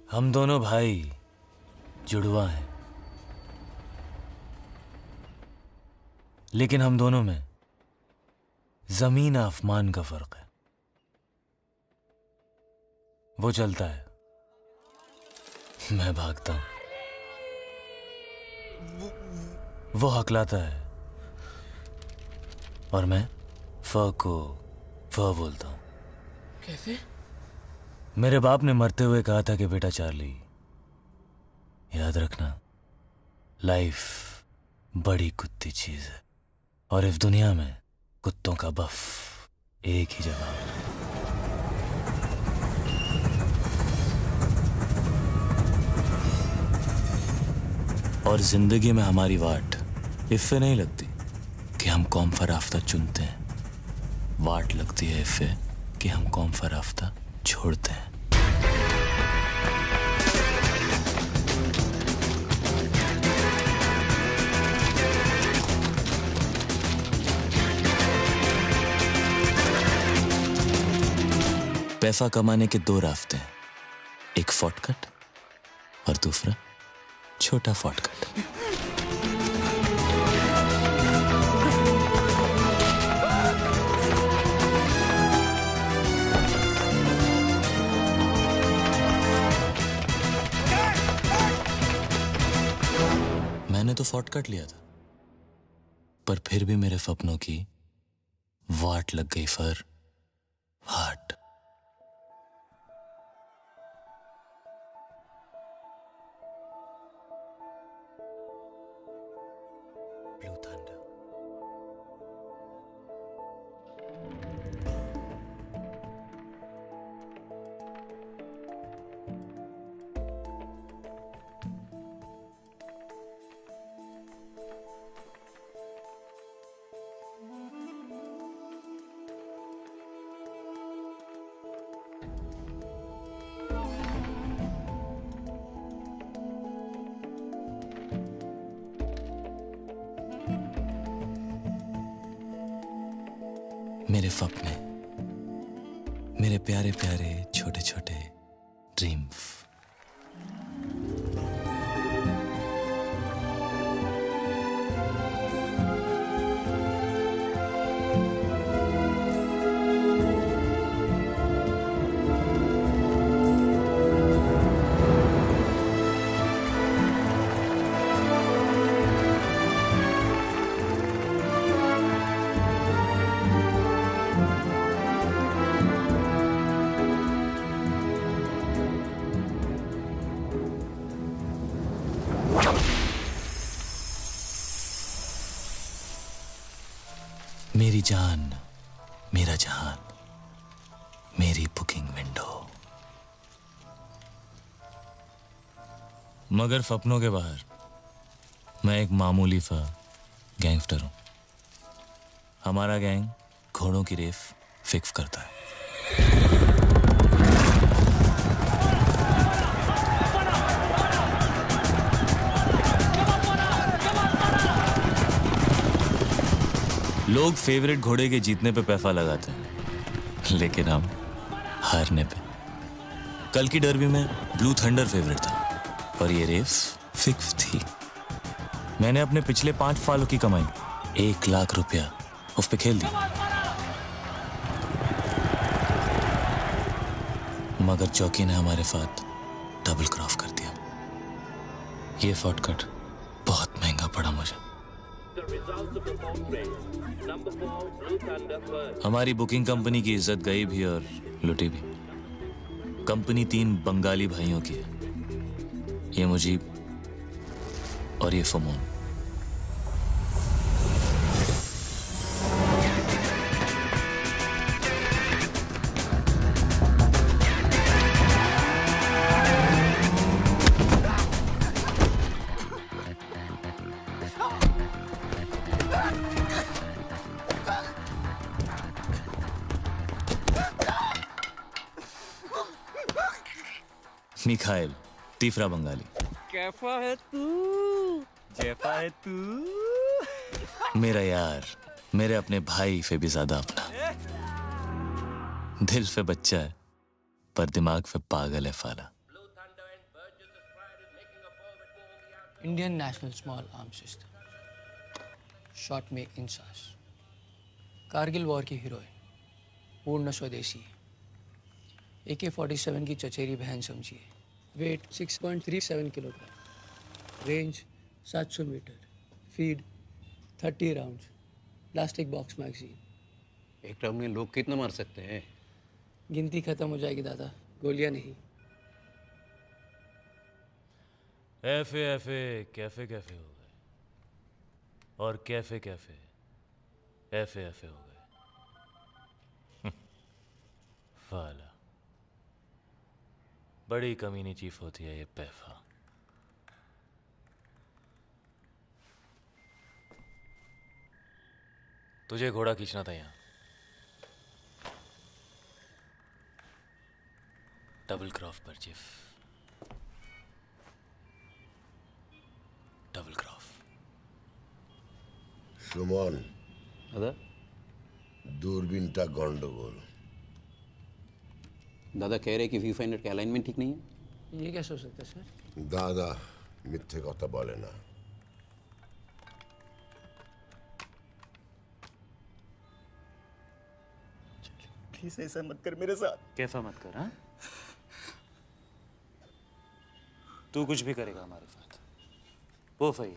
हम दोनों भाई जुड़वा हैं, लेकिन हम दोनों में जमीन आसमान का फर्क है। वो चलता है, मैं भागता हूं। वो हकलाता है और मैं फ को फ बोलता हूं। कैसे? मेरे बाप ने मरते हुए कहा था कि बेटा चार्ली, याद रखना, लाइफ बड़ी कुत्ती चीज है और इस दुनिया में कुत्तों का बफ एक ही जवाब है। और जिंदगी में हमारी वाट इससे नहीं लगती कि हम कौम फराफ्ता चुनते हैं, वाट लगती है इससे कि हम कौम फराफ्ता छोड़ते हैं। पैसा कमाने के दो रास्ते हैं, एक शॉर्टकट और दूसरा छोटा शॉर्टकट। मैंने तो शॉर्टकट लिया था, पर फिर भी मेरे सपनों की वाट लग गई फर हाट। Blue thunder. मेरे सपने, मेरे प्यारे प्यारे छोटे छोटे ड्रीम्स। मेरी जान, मेरा जहान, मेरी बुकिंग विंडो। मगर सपनों के बाहर मैं एक मामूली सा गैंगस्टर हूं। हमारा गैंग घोड़ों की रेस फिक्स करता है। लोग फेवरेट घोड़े के जीतने पे पैसा लगाते हैं, लेकिन हम हारने पे। कल की डर्बी में ब्लू थंडर फेवरेट था और ये रेस फिक्स थी। मैंने अपने पिछले 5 सालों की कमाई 1 लाख रुपया उस पे खेल दी। मगर चौकी ने हमारे साथ डबल क्रॉस कर दिया। ये शॉर्टकट बहुत महंगा पड़ा मुझे। हमारी बुकिंग कंपनी की इज्जत गई भी और लुटी भी। कंपनी 3 बंगाली भाइयों की है, ये मुजीब और ये फमोन। मिखाइल, तीसरा बंगाली। कैसा है तू? जैसा है तू? मेरा यार, मेरे अपने भाई से भी ज्यादा अपना। दिल पे बच्चा है पर दिमाग पे पागल है फाला। Indian national small arm system, short में इंसास। कारगिल वॉर की हीरोइन, पूर्ण स्वदेशी। AK-47 की चचेरी बहन समझिए। Weight 6.37 kilogram, range 700 metre, feed 30 rounds, plastic box magazine. एक राउंड में लोग कितना मार सकते हैं? गिनती खत्म हो जाएगी दादा, गोलियां नहीं। एफे एफे कैफे कैफे हो गए, और कैफे कैफे एफे एफे हो गए। वाला बड़ी कमीनी चीफ होती है ये पैफा। तुझे घोड़ा खींचना था यहां, डबल क्रॉफ पर चीफ, डबल क्रॉफ। সুমন, दादा দূরবীনটা গন্ডগোল। दादा कह रहे कि व्यू फाइंडर का अलाइनमेंट ठीक नहीं है। ये कैसे हो सकता है सर? দাদা মিথ্যে কথা বলে না। प्लीज ऐसा मत कर मेरे साथ। कैफा मत कर, हाँ? तू कुछ भी करेगा हमारे साथ, वो फही।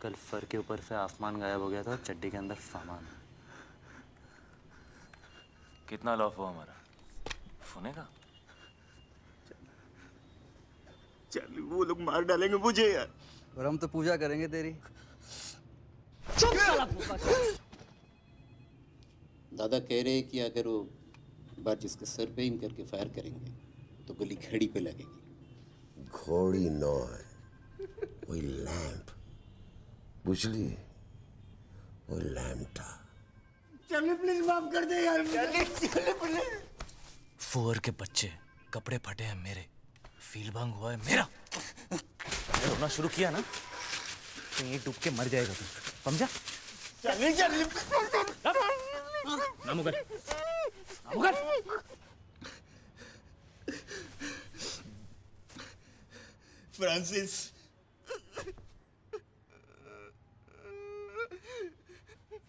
कल फर के ऊपर से आसमान गायब हो गया था, चड्डी के अंदर सामान। कितना लॉफ हुआ हमारा? सोने का? चल वो लोग मार डालेंगे मुझे यार। और हम तो पूजा करेंगे तेरी। दादा कह रहे कि अगर वो बार जिसके सर पे एम करके फायर करेंगे तो गोली घड़ी पे लगेगी। ঘড়ি নয়, ওই ল্যাম্প, বুঝলি? ওই ল্যাম্পটা। चलिए प्लीज माफ कर दे यार। चलिए प्लीज। फुअर के बच्चे, कपड़े फटे हैं मेरे, फील भंग हुआ है मेरा। रोना शुरू किया ना तो ये डूब के मर जाएगा तू, समझा? चलिए नामुगर, फ्रांसिस,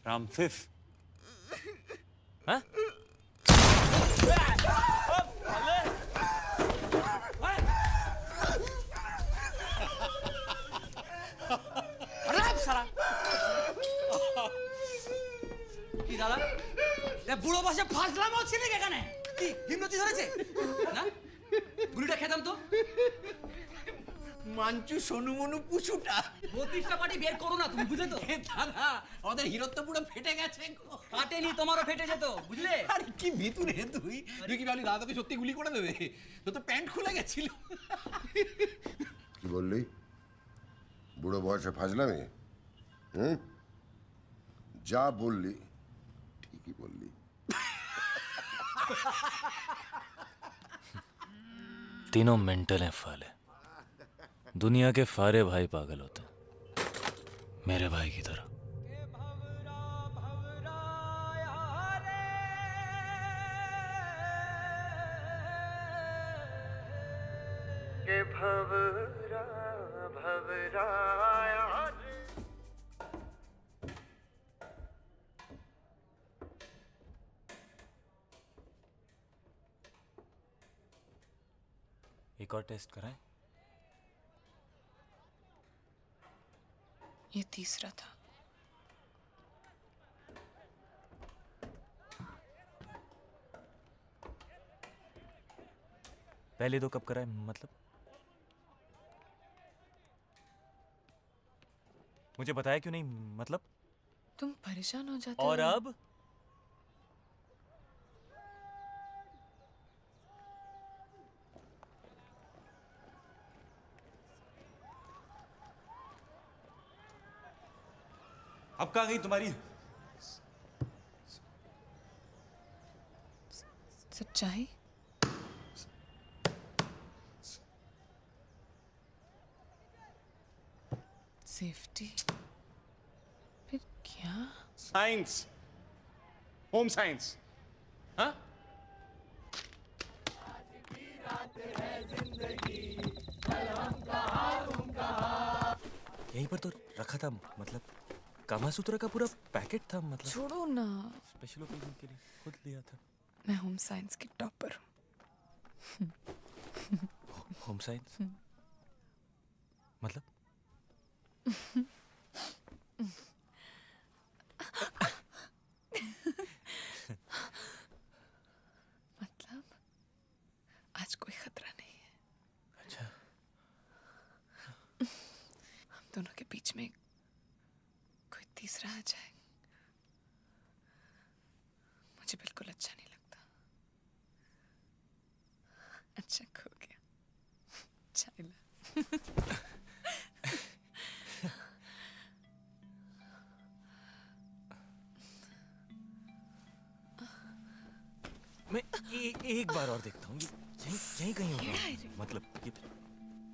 रामसिस, हाँ? কি দাদা? এ বুড়ো বসে ফাজলামো হচ্ছে নাকি এখানে? কি হিমনোসিস হয়েছে? না? গুলিটা খেতাম তো। মাঞ্চু সোনু মনু পুচুটা। 32টা পার্টি বের করো না তুমি, বুঝলে তো? দাদা আমাদের হিরো তো পুরো ফেটে গেছে। কাটেনি, তোমারও ফেটে যেত, বুঝলে? আরে কি ভিতু রে তুই? তুই কি ভাবলি দাদাকে সত্যি গুলি করে দেবে? তো প্যান্ট খুলে গেছিল। কি বললি? বুড়ো বয়সে ফাজলামি? হুম? যা বললি ঠিকই বললি। तीनों मेंटल हैं फाले। दुनिया के फारे भाई पागल होते हैं, मेरे भाई की तरह। एक और टेस्ट कराएं? ये तीसरा था। पहले दो कब कराए, मतलब? मुझे बताया क्यों नहीं, मतलब? तुम परेशान हो जाते और हो। अब कहाँ गई तुम्हारी सच्चाई? सेफ्टी? फिर क्या? Science, home science. हाँ यहीं पर तो रखा था, मतलब कामासूत्र का पूरा पैकेट था, मतलब छोड़ो ना, स्पेशल ओकेजन के लिए खुद लिया था। मैं होम साइंस की टॉपर हूँ। होम साइंस मतलब? मतलब आज कोई खतरा नहीं है। अच्छा। हम दोनों के बीच में कोई तीसरा आ जाए, मुझे बिल्कुल अच्छा नहीं लगता। अच्छा खो गया, चाय ला। मैं एक बार और देखता हूँ, यहीं यहीं कहीं कीड़ा है होगा, रे। मतलब ये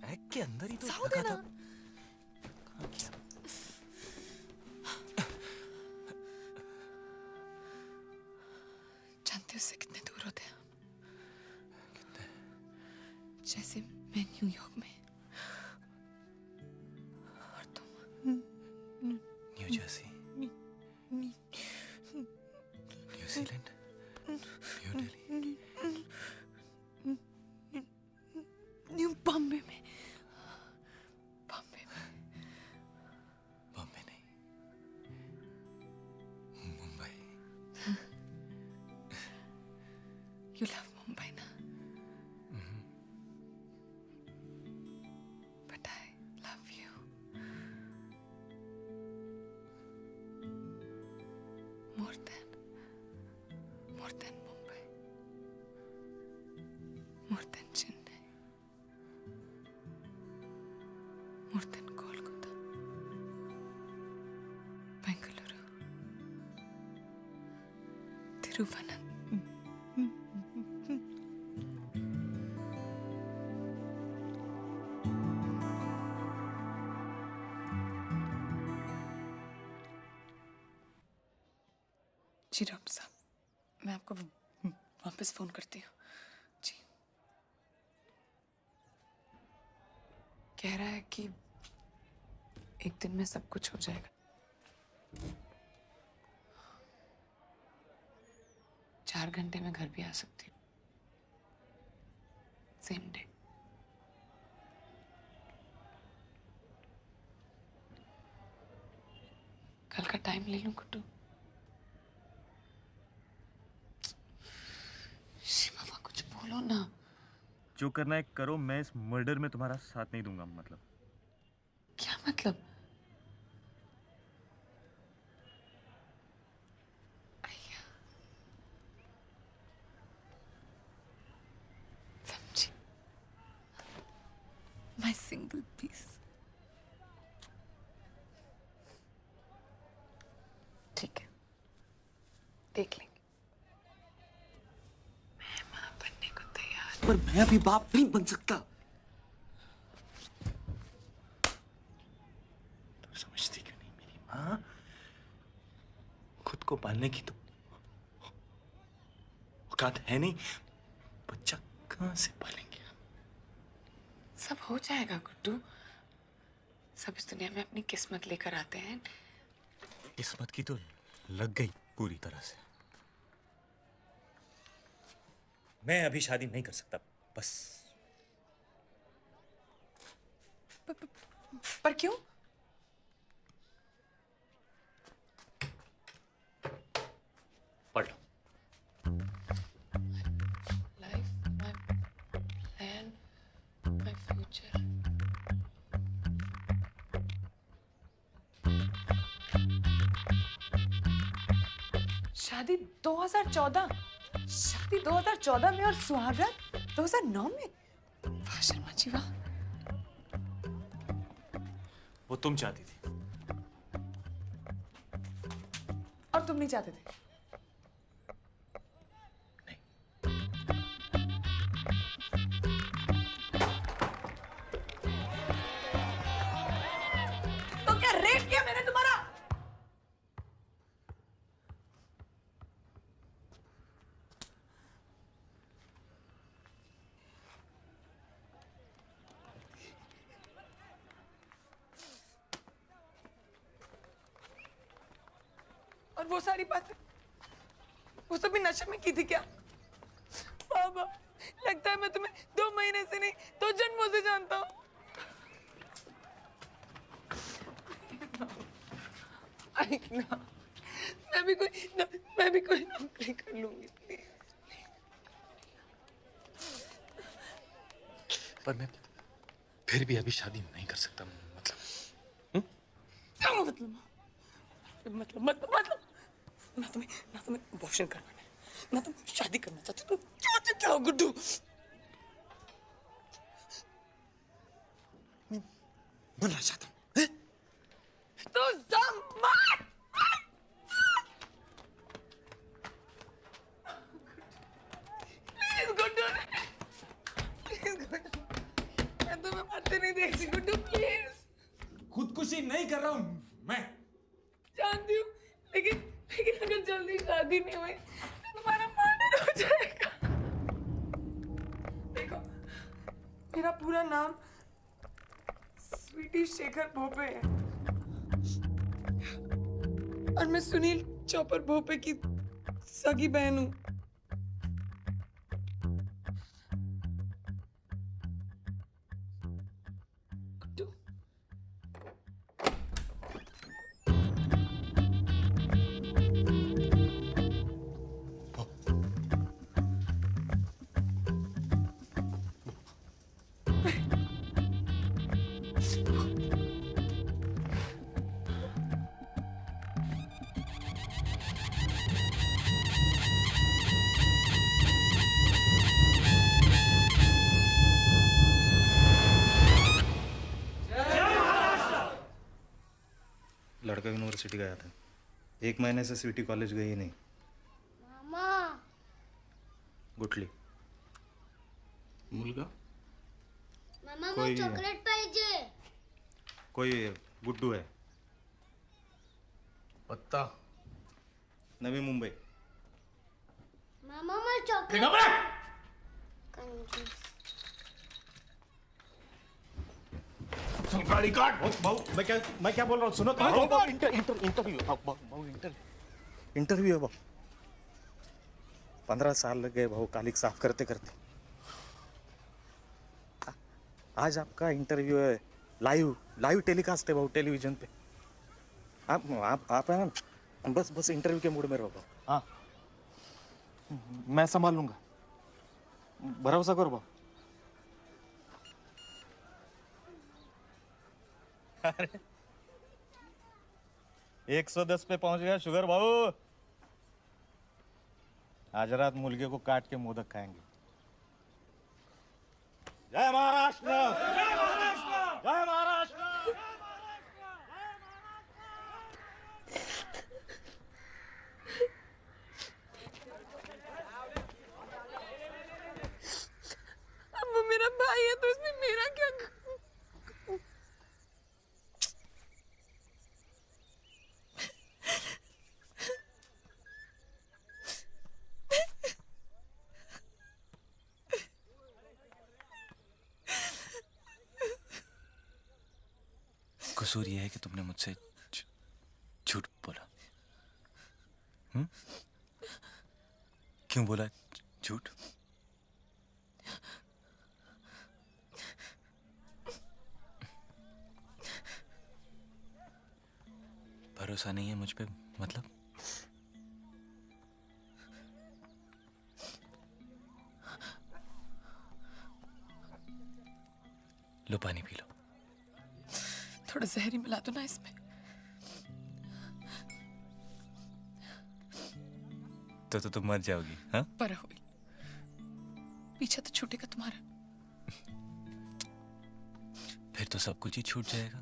बैग के अंदर ही तो साउथ रखा है ना? था। कहाँ गया? जानते हो उससे कितने दूर होते हैं हम? जैसे मैं न्यूयॉर्क में और तुम new Jersey, New Zealand, new Delhi. New Bombay में। बॉम्बे में। बॉम्बे नहीं, मुंबई। यू लव मुंबई ना? But I love you. More than Mumbai, more than Chennai, more than Kolkata, Bengaluru, Thiruvananthapuram. जी डॉक्टर साहब, मैं आपको वापस फोन करती हूँ। जी। कह रहा है कि एक दिन में सब कुछ हो जाएगा। 4 घंटे में घर भी आ सकती हूँ, सेम डे। कल का टाइम ले लूं कुट्टू? शिवा कुछ बोलो ना। जो करना है करो, मैं इस मर्डर में तुम्हारा साथ नहीं दूंगा। मतलब क्या मतलब? अय्या, समझी। My single piece. ठीक है, देख लेंगे। मैं मां बनने को तैयार। पर मैं अभी बाप नहीं बन सकता। तू समझती क्यों नहीं? मेरी माँ खुद को पालने की तो औकात है नहीं। बच्चा कहाँ से पालेंगे हम? सब हो जाएगा गुड्डू। सब इस दुनिया में अपनी किस्मत लेकर आते हैं। किस्मत की तो लग गई पूरी तरह से। मैं अभी शादी नहीं कर सकता, बस। पर क्यों? पढ़ लो। Life, my plan, my future. शादी 2014, शादी 2014 में और सुहागरात 2009 में। वाह शर्मा जी वाह। वो तुम चाहती थी। और तुम नहीं चाहते थे? तो क्या रेप किया मैंने तुम्हारा? वो सारी बातें वो सभी नशे में की थी क्या? बाबा, लगता है मैं तुम्हें 2 महीने से नहीं 2 जन्मों से जानता हूँ। मैं भी कोई नौकरी कर लूंगी प्लीज। पर मैं फिर भी अभी शादी नहीं कर सकता, मतलब क्या मतलब ना तुम्हें अबॉर्शन करना है ना तुम शादी करना चाहते, तुम क्या चाहते हो गुड्डू? बनना चाहता हूँ। तो सम्मान प्लीज गुड्डू, मैं तुम्हें मरते नहीं देखती गुड्डू, प्लीज। खुदकुशी नहीं कर रहा हूँ मैं। जानती हूँ, लेकिन अगर जल्दी शादी नहीं हुई तो तुम्हारा मर्डर हो जाएगा। देखो, मेरा पूरा नाम स्वीटी शेखर भोपे है और मैं सुनील चौपर भोपे की सगी बहन हूँ। लड़का यूनिवर्सिटी गया था, 1 महीने से स्वीटी कॉलेज गई नहीं। मामा गुटली मुलगा मामा कोई- मला चॉकलेट पाहिजे। कोई गुड्डू है, पत्ता नवी मुंबई। मामा मला चॉकलेट कंजूस। गाड़ी काट। भाऊ मैं क्या बोल रहा हूँ सुनो तो। इंटरव्यू है भाऊ। 15 साल लग गए भाऊ कालिक साफ करते करते। आज आपका इंटरव्यू है, लाइव टेलीकास्ट है भाऊ टेलीविजन पे। आप है ना, बस इंटरव्यू के मूड में रहो भाऊ। हाँ मैं संभाल लूंगा, भरोसा करो भाऊ। अरे 110 पे पहुंच गया शुगर बाबू। आज रात मुर्गे को काट के मोदक खाएंगे। जय महाराष्ट्र, जय महाराष्ट्र, जय महाराष्ट्र। अब वो मेरा भाई है तो इसमें मेरा क्या? कसूर यह है कि तुमने मुझसे झूठ बोला। क्यों बोला झूठ? भरोसा नहीं है मुझ पे, मतलब? लो पानी पी लो। थोड़ा जहर ही मिला दो ना इसमें। तो तुम मर जाओगी? हाँ, पर हुई पीछा तो छूटेगा तुम्हारा। फिर तो सब कुछ ही छूट जाएगा।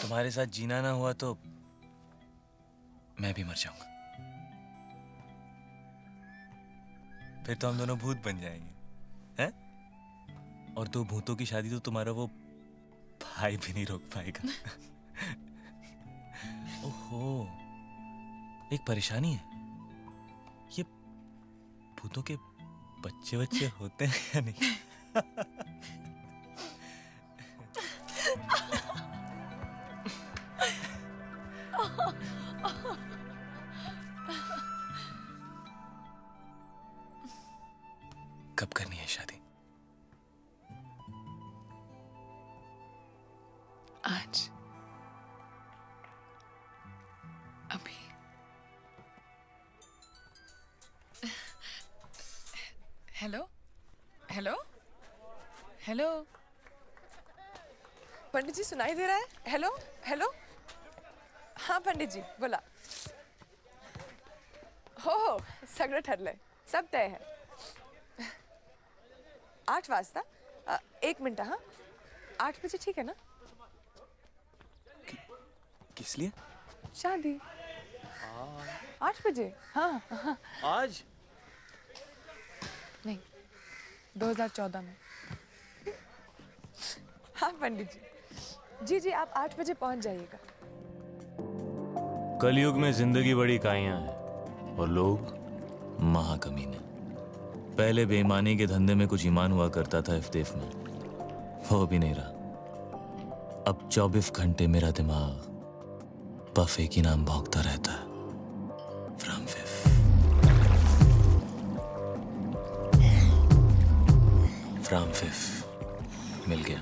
तुम्हारे साथ जीना ना हुआ तो मैं भी मर जाऊंगा। फिर तो हम दोनों भूत बन जाएंगे, हैं? और 2 भूतों की शादी तो तुम्हारा वो भाई भी नहीं रोक पाएगा। ओहो, एक परेशानी है। ये भूतों के बच्चे होते हैं या नहीं? कब करनी है शादी? आज, अभी। हेलो हेलो हेलो, पंडित जी सुनाई दे रहा है? हेलो हेलो, हाँ पंडित जी बोला। हो सगळं ठरलंय, सब तय है। 8 वाजता 1 मिनट, हाँ 8 बजे ठीक है ना? किस लिए? शादी 8 बजे, हाँ हाँ। आज नहीं, 2014 में। हाँ पंडित जी, जी आप 8 बजे पहुंच जाइएगा। कलयुग में जिंदगी बड़ी काइयां है और लोग महाकमीने। पहले बेईमानी के धंधे में कुछ ईमान हुआ करता था इफ्तेफ में, वो भी नहीं रहा। अब 24 घंटे मेरा दिमाग पफे की नाम भौंकता रहता है। फ्रॉम फिफ मिल गया।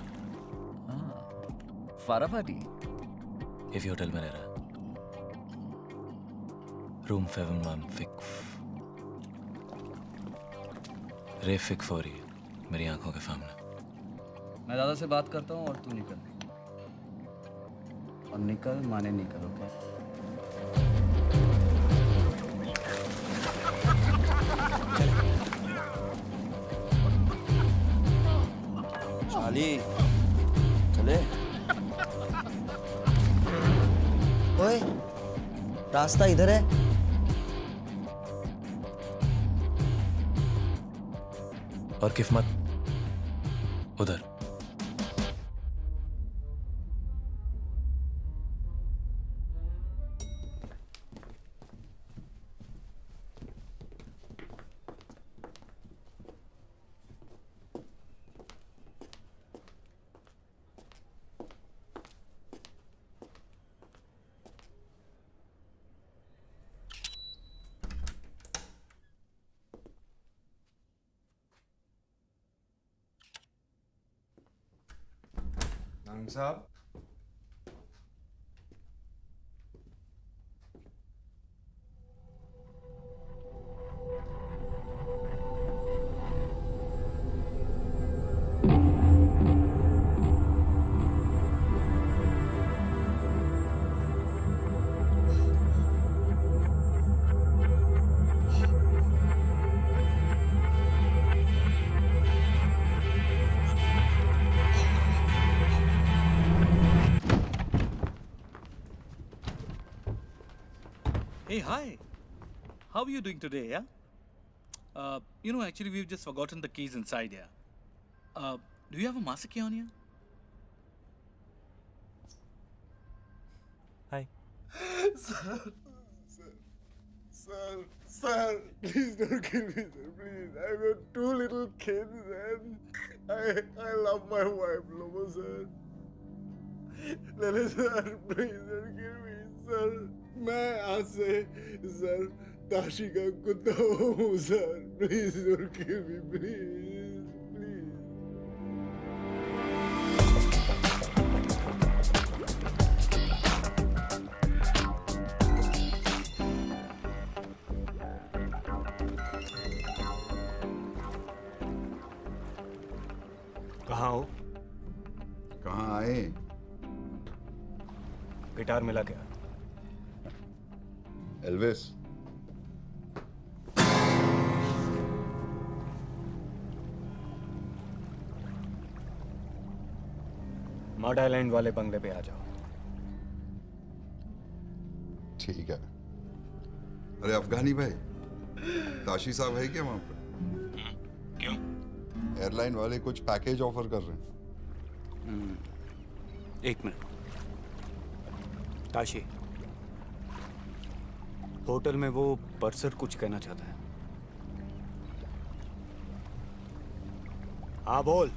फाराफाटी इफ होटल में रह रहा, रूम 715। रेफिक फौरी मेरी आंखों के सामने। मैं दादा से बात करता हूँ और तू निकल, और निकल माने निकल, ओके? चाली चले। ओए रास्ता इधर है। और किस्मत उधर। साहब, Hey, hi. How are you doing today, yeah? Actually, we've just forgotten the keys inside here. Do you have a master key on you? Hi. Sir, please don't kill me, sir, please. I've got 2 little kids and I love my wife, Lobo, sir. Sir, please don't kill me, sir. मैं आज से sir Tashi का कुत्ता हूँ sir, please don't kill me, please please. कहाँ हो? कहाँ आए? गिटार मिला क्या? एल्विस, मड आइलैंड वाले बंगले पे आ जाओ। ठीक है। अरे अफगानी भाई, ताशी साहब है क्या वहां पर? क्यों? एयरलाइन वाले कुछ पैकेज ऑफर कर रहे हैं। 1 मिनट। ताशी, होटल में वो पर्सर कुछ कहना चाहता है। हाँ बोल।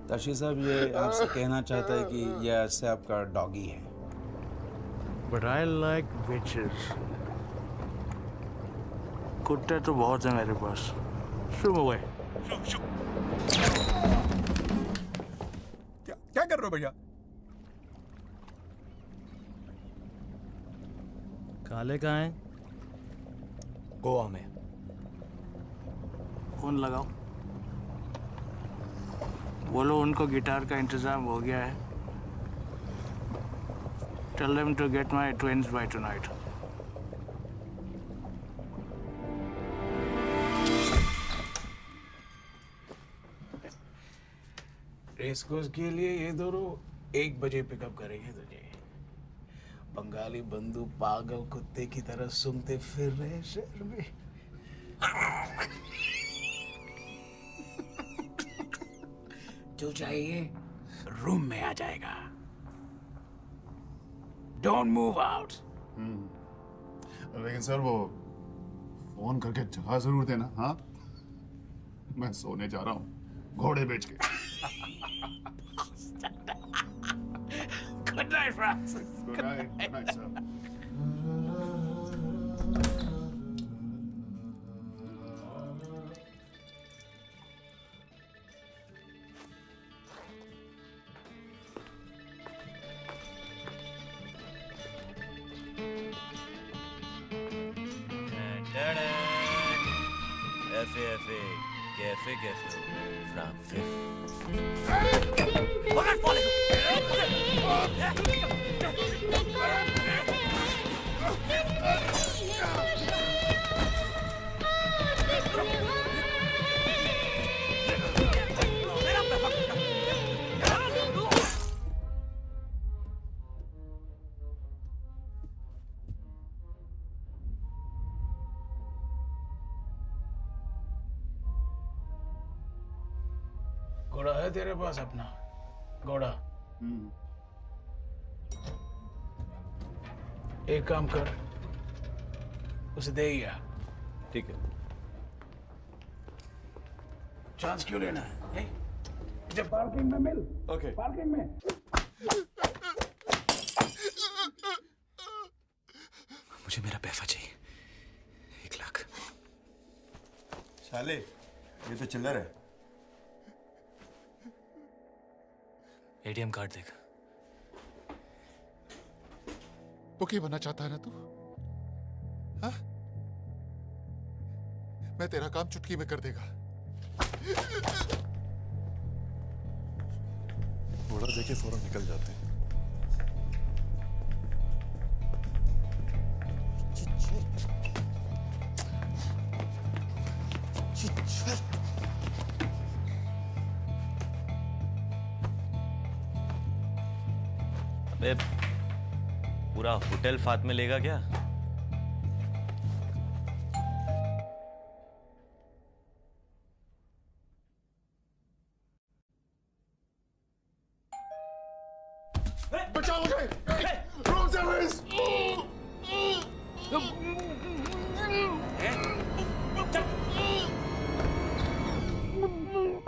ताशी साहब ये आपसे कहना चाहता है कि ये ऐसे आपका डॉगी है। But I like witches. कुत्ते तो बहुत हैं मेरे पास। Shoo away. क्या कर रहे हो भैया? काले कहाँ हैं? गोवा में। फोन लगाओ। बोलो उनको गिटार का इंतजाम हो गया है। Tell them to get my twins by tonight. Race course के लिए ये दोनों 1 बजे पिकअप करेंगे तुझे। बंगाली बंधु पागल कुत्ते की तरह सूंघते फिर रहे शहर में। जो चाहिए रूम में आ जाएगा। Don't move out. लेकिन सर वो फोन करके जगह जरूर देना। हाँ, मैं सोने जा रहा हूँ घोड़े बेच के। Good night, Francis. Good night, sir. FA, cafe, from fifth. घोड़ा है तेरे पास अपना? घोड़ा? एक काम कर, उसे दे ही आ। ठीक है। चांस क्यों लेना है? मुझे पार्किंग में मिल। ओके। पार्किंग में। मुझे मेरा पैसा चाहिए। 1 लाख। साले, ये तो चिल्लर है। एटीएम कार्ड देगा। बुकी बनना चाहता है ना तू? हाँ? मैं तेरा काम चुटकी में कर देगा। घोड़ा देके फौरन निकल जाते हैं। अबे पूरा होटल फात में लेगा क्या? बचाओ मुझे! Room service!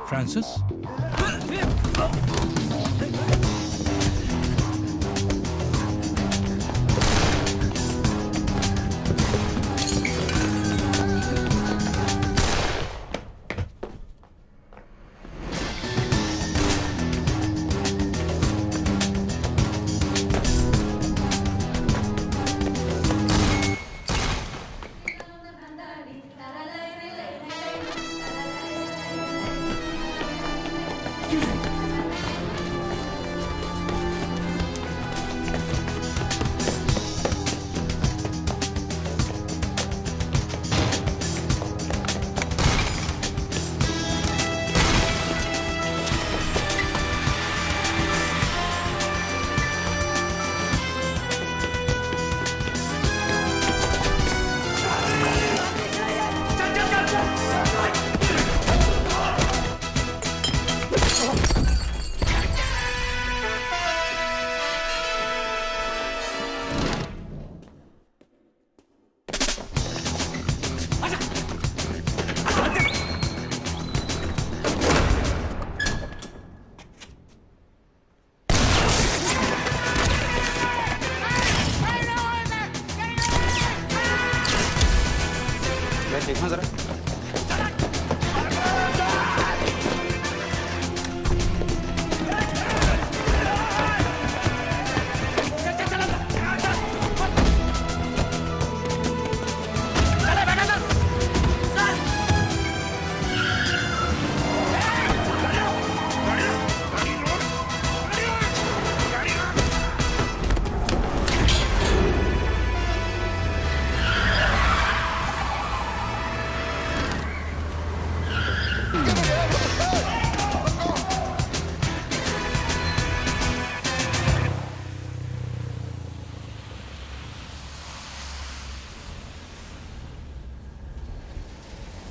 Francis?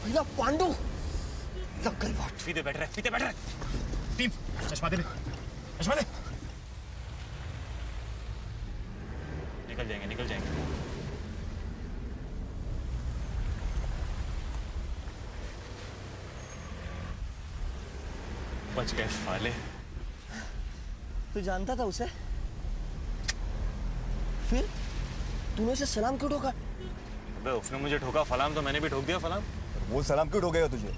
भैया पांडु लग गई बात। फीते बैठ रहे टीम चश्मा दे चश्मा दे। निकल जाएंगे बच गए साले। तू जानता था उसे? फिर तूने उसे सलाम क्यों ठोका? अबे उसने मुझे ठोका फलाम तो मैंने भी ठोक दिया फलाम। वो सलाम क्यों ठोकेगा तुझे?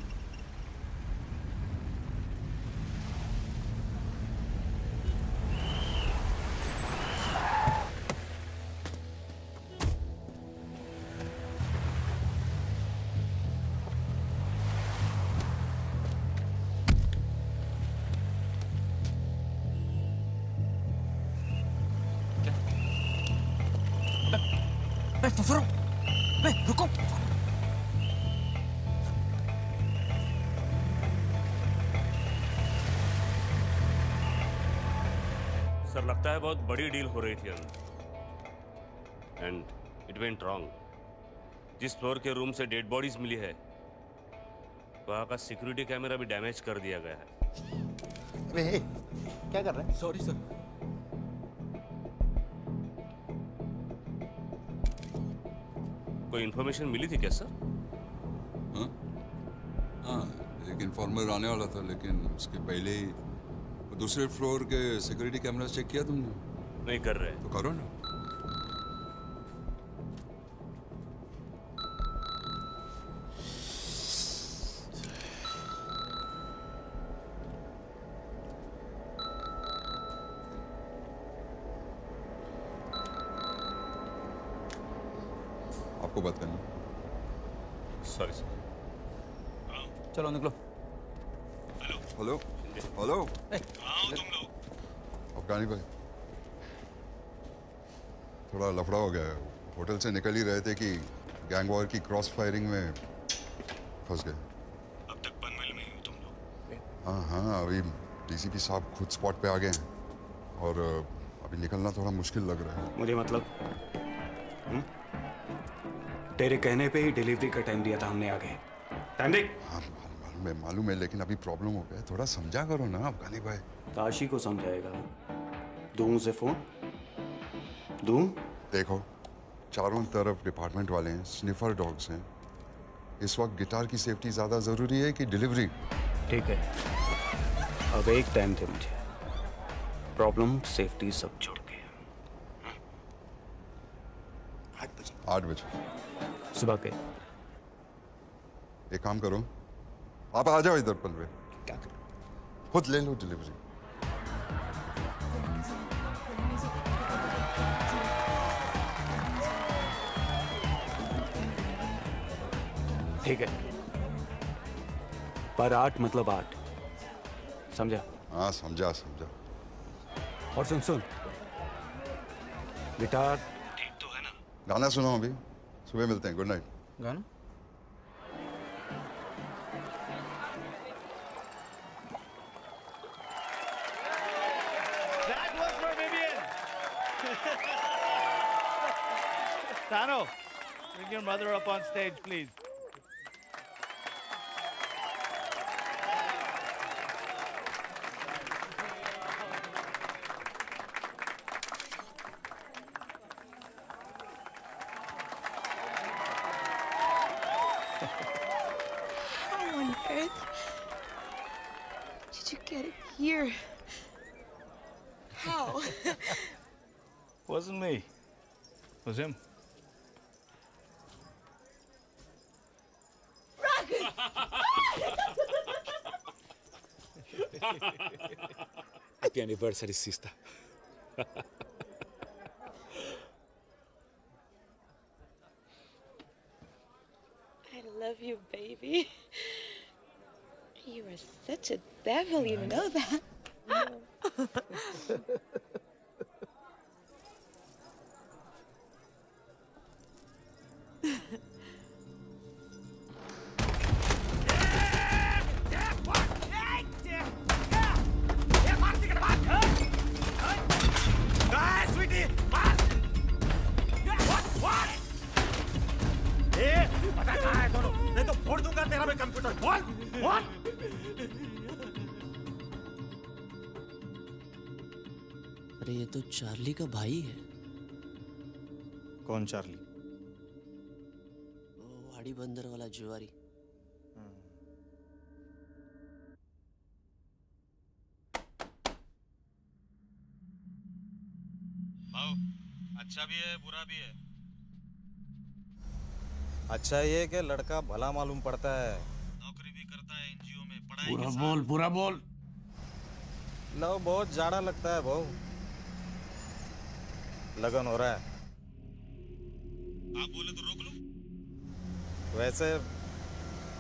रुको। सर लगता है बहुत बड़ी डील हो रही थी अंदर एंड इट वेंट रॉन्ग। जिस फ्लोर के रूम से डेड बॉडीज मिली है वहां का सिक्योरिटी कैमरा भी डैमेज कर दिया गया है। अबे क्या कर रहा है? Sorry sir. कोई इन्फॉर्मेशन मिली थी क्या सर? हाँ, एक इन्फॉर्मर आने वाला था लेकिन उसके पहले ही दूसरे फ्लोर के सिक्योरिटी कैमरा चेक किया तुमने? नहीं कर रहे। तो करो ना। आपको बात करनी। Sorry sir. चलो निकलो। Hello hello. अफगानी भाई थोड़ा लफड़ा हो गया है। होटल से निकल ही रहे थे कि गैंग वॉर की क्रॉस फायरिंग में फंस गए। अब तक पनवेल में ही हो तुम लोग? हाँ अभी डीसीपी साहब खुद स्पॉट पे आ गए हैं और अभी निकलना थोड़ा मुश्किल लग रहा है। मुझे मतलब तेरे कहने पे ही डिलीवरी का टाइम दिया था हमने आगे। टाइम दे। हाँ मालूम है लेकिन अभी प्रॉब्लम हो गया। थोड़ा समझा करो ना अफगानी भाई। काशी को समझाएगा। दूं उसे फोन? दूं? देखो चारों तरफ डिपार्टमेंट वाले हैं, स्निफर डॉग्स हैं। इस वक्त गिटार की सेफ्टी ज्यादा जरूरी है कि डिलीवरी? ठीक है अब एक टाइम दे मुझे। प्रॉब्लम सेफ्टी सब छोड़ के। 8 बजे सुबह के। एक काम करो आप आ जाओ इधर पनवेल। क्या करो? खुद ले लो डिलीवरी। ठीक है पर 8 मतलब 8 समझा? हाँ समझा। और सुन गिटार ठीक तो है ना? गाना सुनो अभी सुबह मिलते हैं। Good night. गाना? That was for Vivian. Tano, bring your mother up on stage, please. How on earth did you get it here? How? Wasn't me. It was him. Happy anniversary, sister. I love you, baby. You are such a devil, you know that. अरे ये तो Charlie का भाई है। कौन Charlie? वो वाड़ी बंदर वाला जुआरी। भाऊ, अच्छा भी है बुरा भी है। अच्छा ये कि लड़का भला मालूम पड़ता है, नौकरी भी करता है एनजीओ में, पढ़ाई के साथ। पूरा बोल। लो बहुत जाड़ा लगता है भाऊ। लगन हो रहा है। आप बोले तो रोक लो। वैसे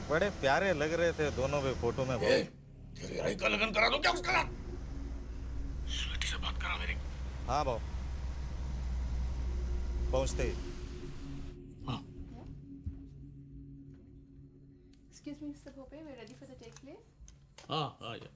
बड़े प्यारे लग रहे थे दोनों भी फोटो में। तेरे भाई का लगन करा दो क्या उसका? स्वीटी से बात करा मेरी। हाँ भाऊ, पहुंचते ही। Excuse me, Mr. Bhope, we're ready for the take place. yeah.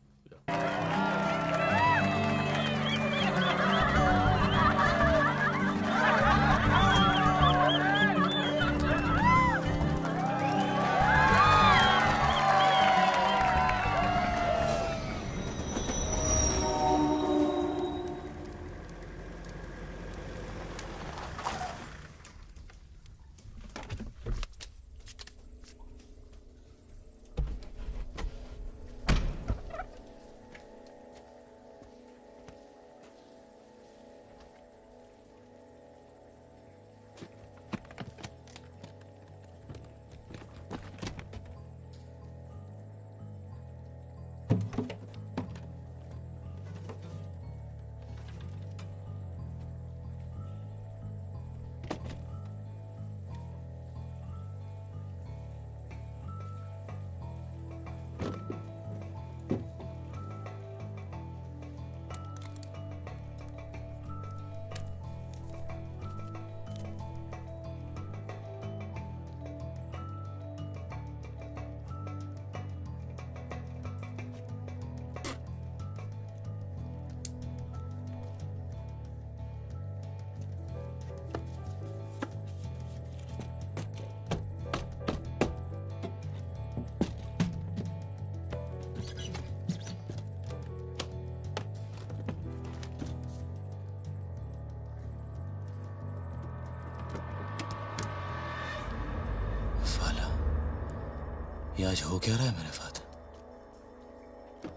ये आज हो क्या रहा है मेरे साथ?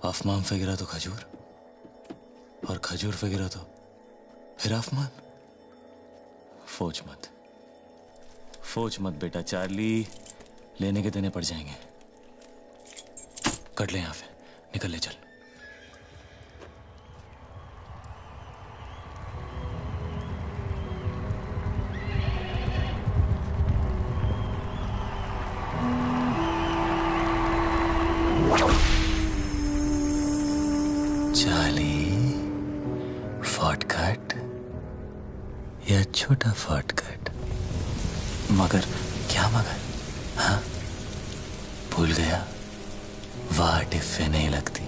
आसमान पे गिरा तो खजूर, और खजूर पे गिरा तो फिर आसमान। फोच मत बेटा, चार्ली लेने के देने पड़ जाएंगे। कट ले यहाँ से, निकल ले चल। शॉर्टकट या छोटा शॉर्टकट? मगर क्या मगर? हाँ, भूल गया? वाट इफ़े नहीं लगती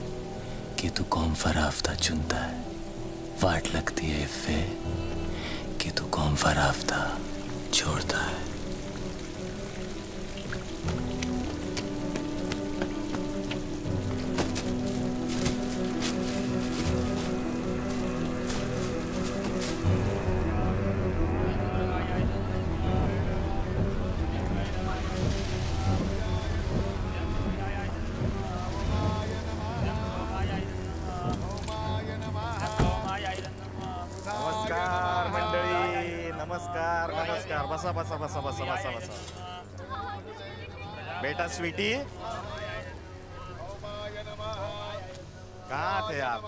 कि तू कौन सा रास्ता चुनता है। वाट लगती है इफ़े कि तू कौन सा रास्ता छोड़ता है। नमस्कार मंडळी, नमस्कार नमस्कार। बसा बसा बसा बसा बसा बसा। बेटा स्वीटी, कहाँ थे आप?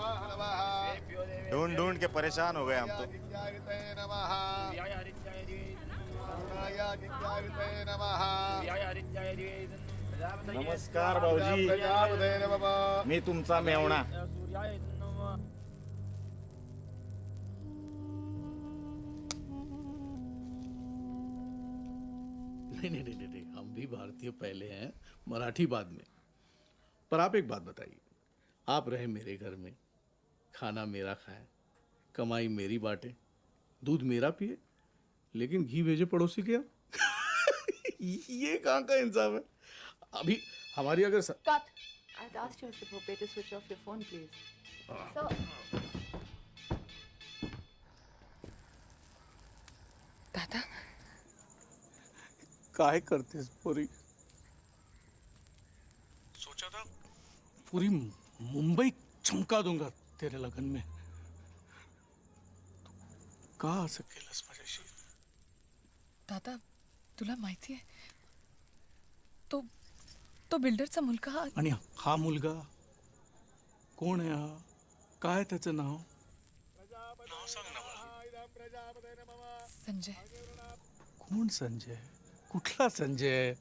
ढूंढ ढूंढ के परेशान हो गए हम तो। नमस्कार भाऊजी, मी तुमचा मेवणा। नहीं, हम भी भारतीय पहले हैं, मराठी बाद में। पर आप एक बात बताइए, आप रहे मेरे घर में, खाना मेरा खाए, कमाई मेरी बांटे, दूध मेरा पिए, लेकिन घी भेजे पड़ोसी के यहाँ। ये कहाँ का इंसाफ है? अभी हमारी अगर Cut. I'd asked you, Mr. Bhope, to switch off your phone, please. Sir. दादा काय करतेस पोरी? सोचा था पूरी मुंबई चमका दूंगा तेरे लगन में. का असं केलंस माझ्याशी? दादा तुला माहिती आहे तो बिल्डरचा मुलगा आणि हा मुलगा कोण आहे? हा काय त्याचं नाव? संजय. कोण संजय? कुठला संजय?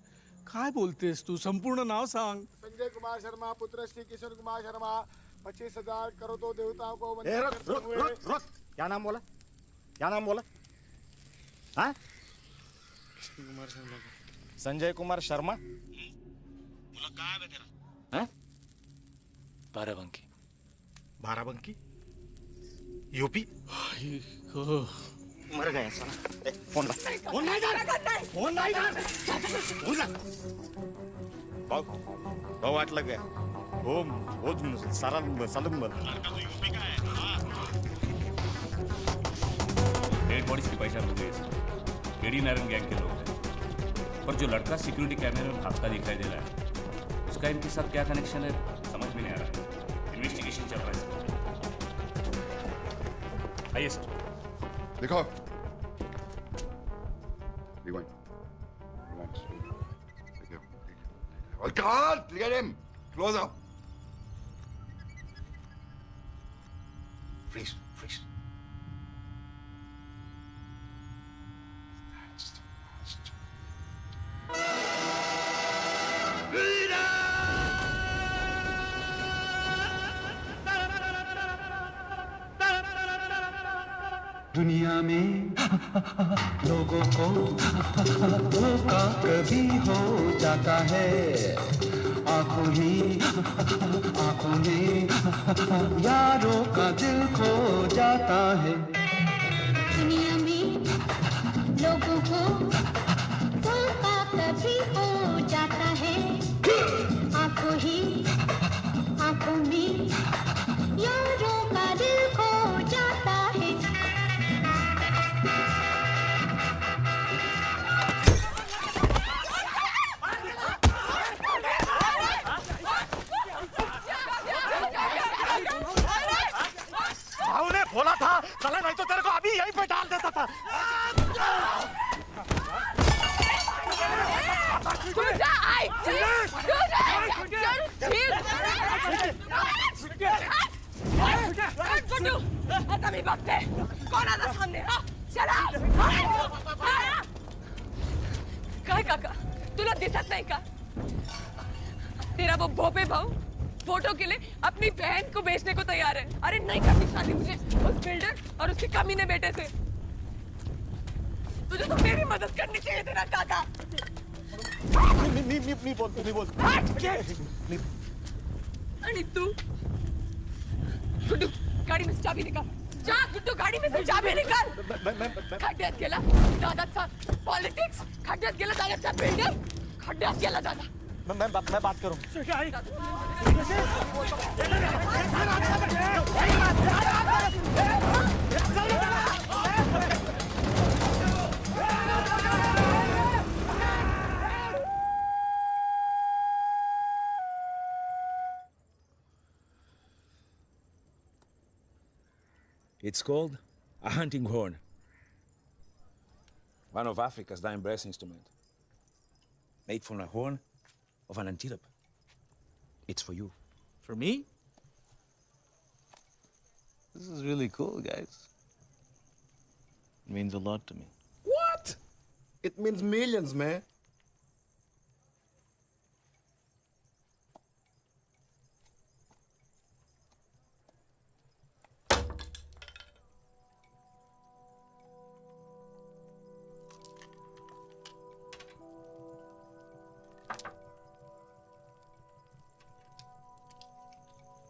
काय बोलतेस तू? संपूर्ण नाव सांग. संजय कुमार शर्मा पुत्र श्री किशोर कुमार शर्मा 25,000 करोड़ों देवताओं को ए, रुक। क्या नाम बोला? क्या नाम बोला? हाँ? कुमार शर्मा. संजय कुमार शर्मा. मुला काय है तेरा? हाँ? बाराबंकी. बाराबंकी? यूपी? मर गए साला. फोन ला. फोन नहीं कर. फोन नहीं कर. फोन ला. भाव वाटलं काय? हो सारा सालम यूपी का है. डेड बॉडीज की पहचान हो गई. केडी नारायण गैंग के लोग हैं. पर जो लड़का सिक्योरिटी कैमरे में भागता दिखाई दे रहा है, उसका इनके साथ क्या कनेक्शन है समझ में नहीं आ रहा. इन्वेस्टिगेशन चल रहा है. हाईएस्ट देखो. Rewind. Oh God! Look at him. Close up. Freeze. दुनिया में लोगों को धोखा कभी हो जाता है. आंखों में यारों का दिल खो जाता है. दुनिया में लोगों को धोखा कभी हो जाता है. आंखों में यारों का दिल खो जाता है. भाव ने बोला था चला नहीं तो तेरे को अभी यहीं पे डाल देता था. आता मी बघते कोण आता सामने. चला. काय काका तुला दिसत नहीं का? तेरा वो भोपे भाऊ फोटो के लिए अपनी बहन को बेचने को तैयार है. अरे नहीं करनी शादी मुझे उस बिल्डर और उसके कमीने बेटे से. तुझे तो मेरी मदद करनी चाहिए तेरा काका. नहीं बोल. आणि तू गुड्डू गाडी में से चाबी निकाल. जा गुड्डू गाडी में से चाबी निकाल. खड्ड्यात गेला दादाचा पॉलिटिक्स. खड्ड्यात गेला दादाचा बिल्डर. खड्ड्यात गेला दादा. मैं बात करूं. It's called a hunting horn. One of Africa's dying brass instruments. Made from a horn of an antelope. It's for you. For me? This is really cool, guys. It means a lot to me. What? It means millions, man.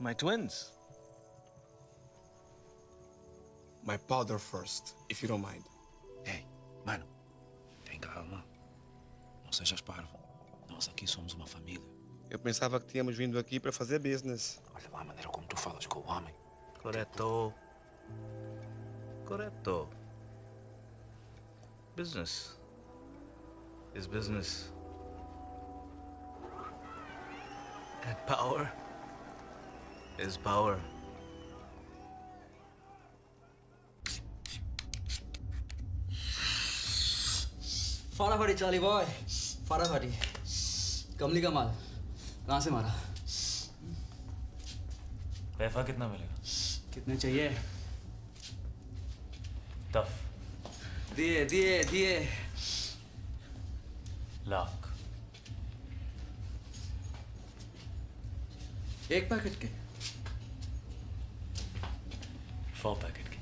My twins. My father first, if you don't mind. Hey, mano, tem calma. Não sejas parvo. Nós aqui somos uma família. Eu pensava que tínhamos vindo aqui para fazer business. Olha lá a maneira como tu falas com o homem. Correto. Business is business. And power is power. फटाफटी चाली boy, फटाफटी। कमली का माल कहाँ से मारा? पैसा कितना मिलेगा? कितने चाहिए? टफ। दिए दिए दिए। लाख। एक पैकेट के? 4 पैकेट के।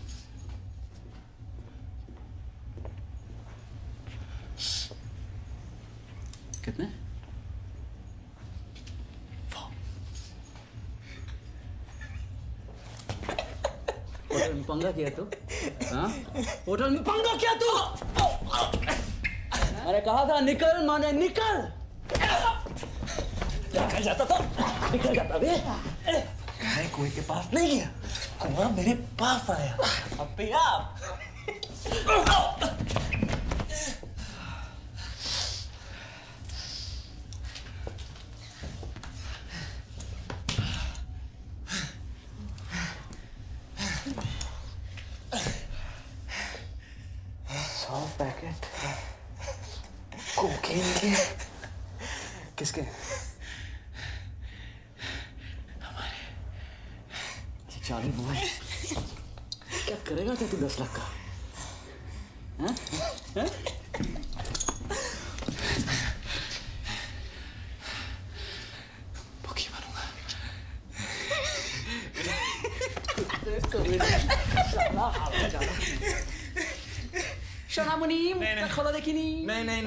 कितने? 4। होटल में पंगा किया तू? हाँ? होटल में पंगा किया तू? अरे कहा था निकल, माने निकल। निकल जाता था, निकल जाता बे। मैं कुएं के पास नहीं गया, कुआं मेरे पास आया। अब भैया पैकेट कोकीन के। किसके? हमारे। चाली बॉय, क्या करेगा क्या तू 10 लाख का? हैं? हैं? भूखी बनूंगा। शोना मुनीम, खोलो देखिनी। नहीं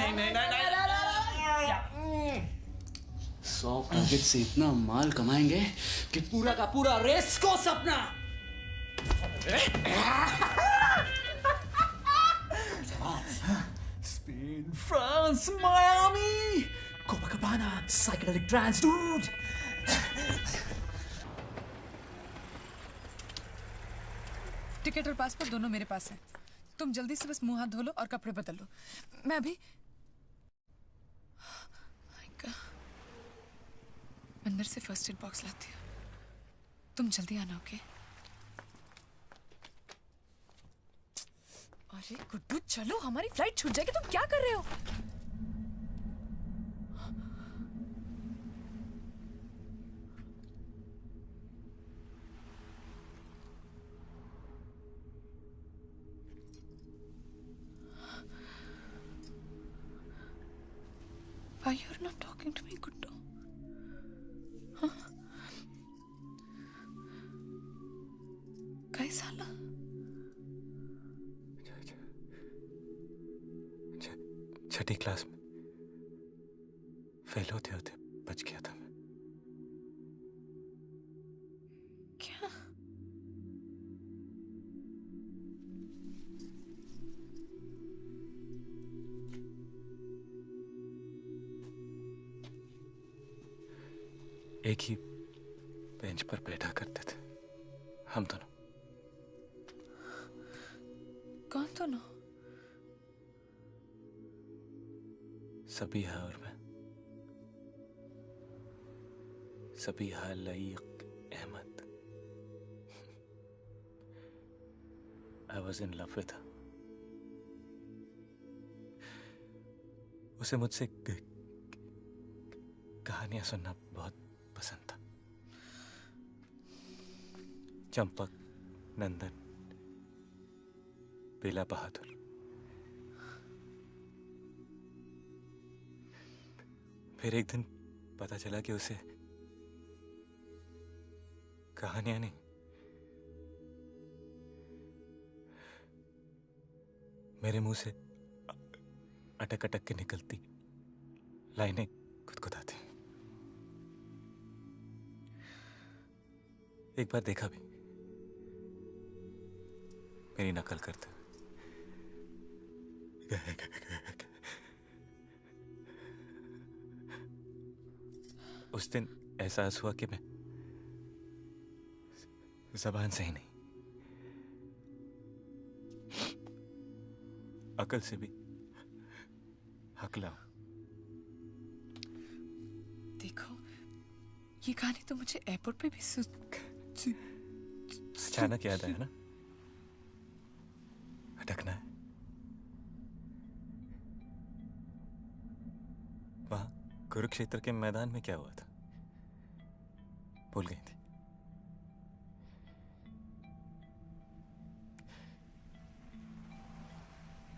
100 पैकेट से इतना माल कमाएंगे कि पूरा का पूरा रेस को सपना। Spain, France, Miami, Copacabana, psychedelic trance, dude. Ticket और पासपोर्ट दोनों मेरे पास है। तुम जल्दी से बस मुंह हाथ धो लो और कपड़े बदल लो। मैं अभी अंदर से फर्स्ट एड बॉक्स लाती हूँ। तुम जल्दी आना, ओके? अरे गुड्डू चलो, हमारी फ्लाइट छूट जाएगी। तुम क्या कर रहे हो? Why you're not talking to me, Guddu? Huh? कैसा हाल? छठी क्लास में फेल होते होते बच गया था मैं। क्या? एक ही बेंच पर बैठा करते थे हम दोनों। कौन दोनों? सबीहा और मैं। Sabiha Laeeq Ahmad. I was in love with her. उसे मुझसे कहानियां सुनना बहुत पसंद था। चंपक, नंदन, बेला बहादुर। फिर एक दिन पता चला कि उसे कहानियां नहीं, मेरे मुंह से अटक अटक के निकलती लाइनें गुदगुदाती। एक बार देखा भी, मेरी नकल करते हुए। उस दिन एहसास हुआ कि मैं ज़बान से ही नहीं, अकल से भी हकला। देखो, ये कहानी तो मुझे एयरपोर्ट पे भी अचानक याद आया ना, अटकना है। वहां कुरुक्षेत्र के मैदान में क्या हुआ था, भूल गई थी।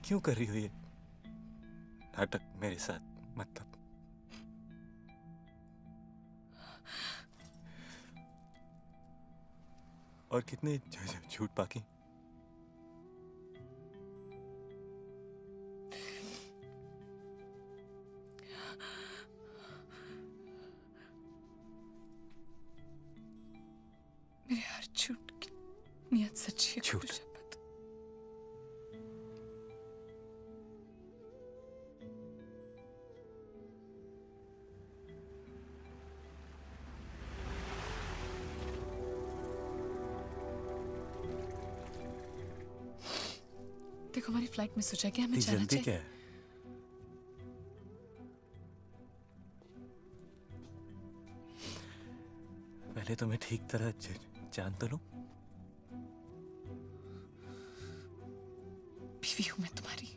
क्यों कर रही हो ये नाटक मेरे साथ? मतलब और कितने झूठ बाकी? मेरे हर झूठ की नियत सच्ची है। झूठ? देखो, हमारी फ्लाइट मिस हो जाएगी, हमें जाना जल्दी चाहिए। क्या है? पहले तो मैं ठीक तरह जान तो लूं। बीवी हूं मैं तुम्हारी।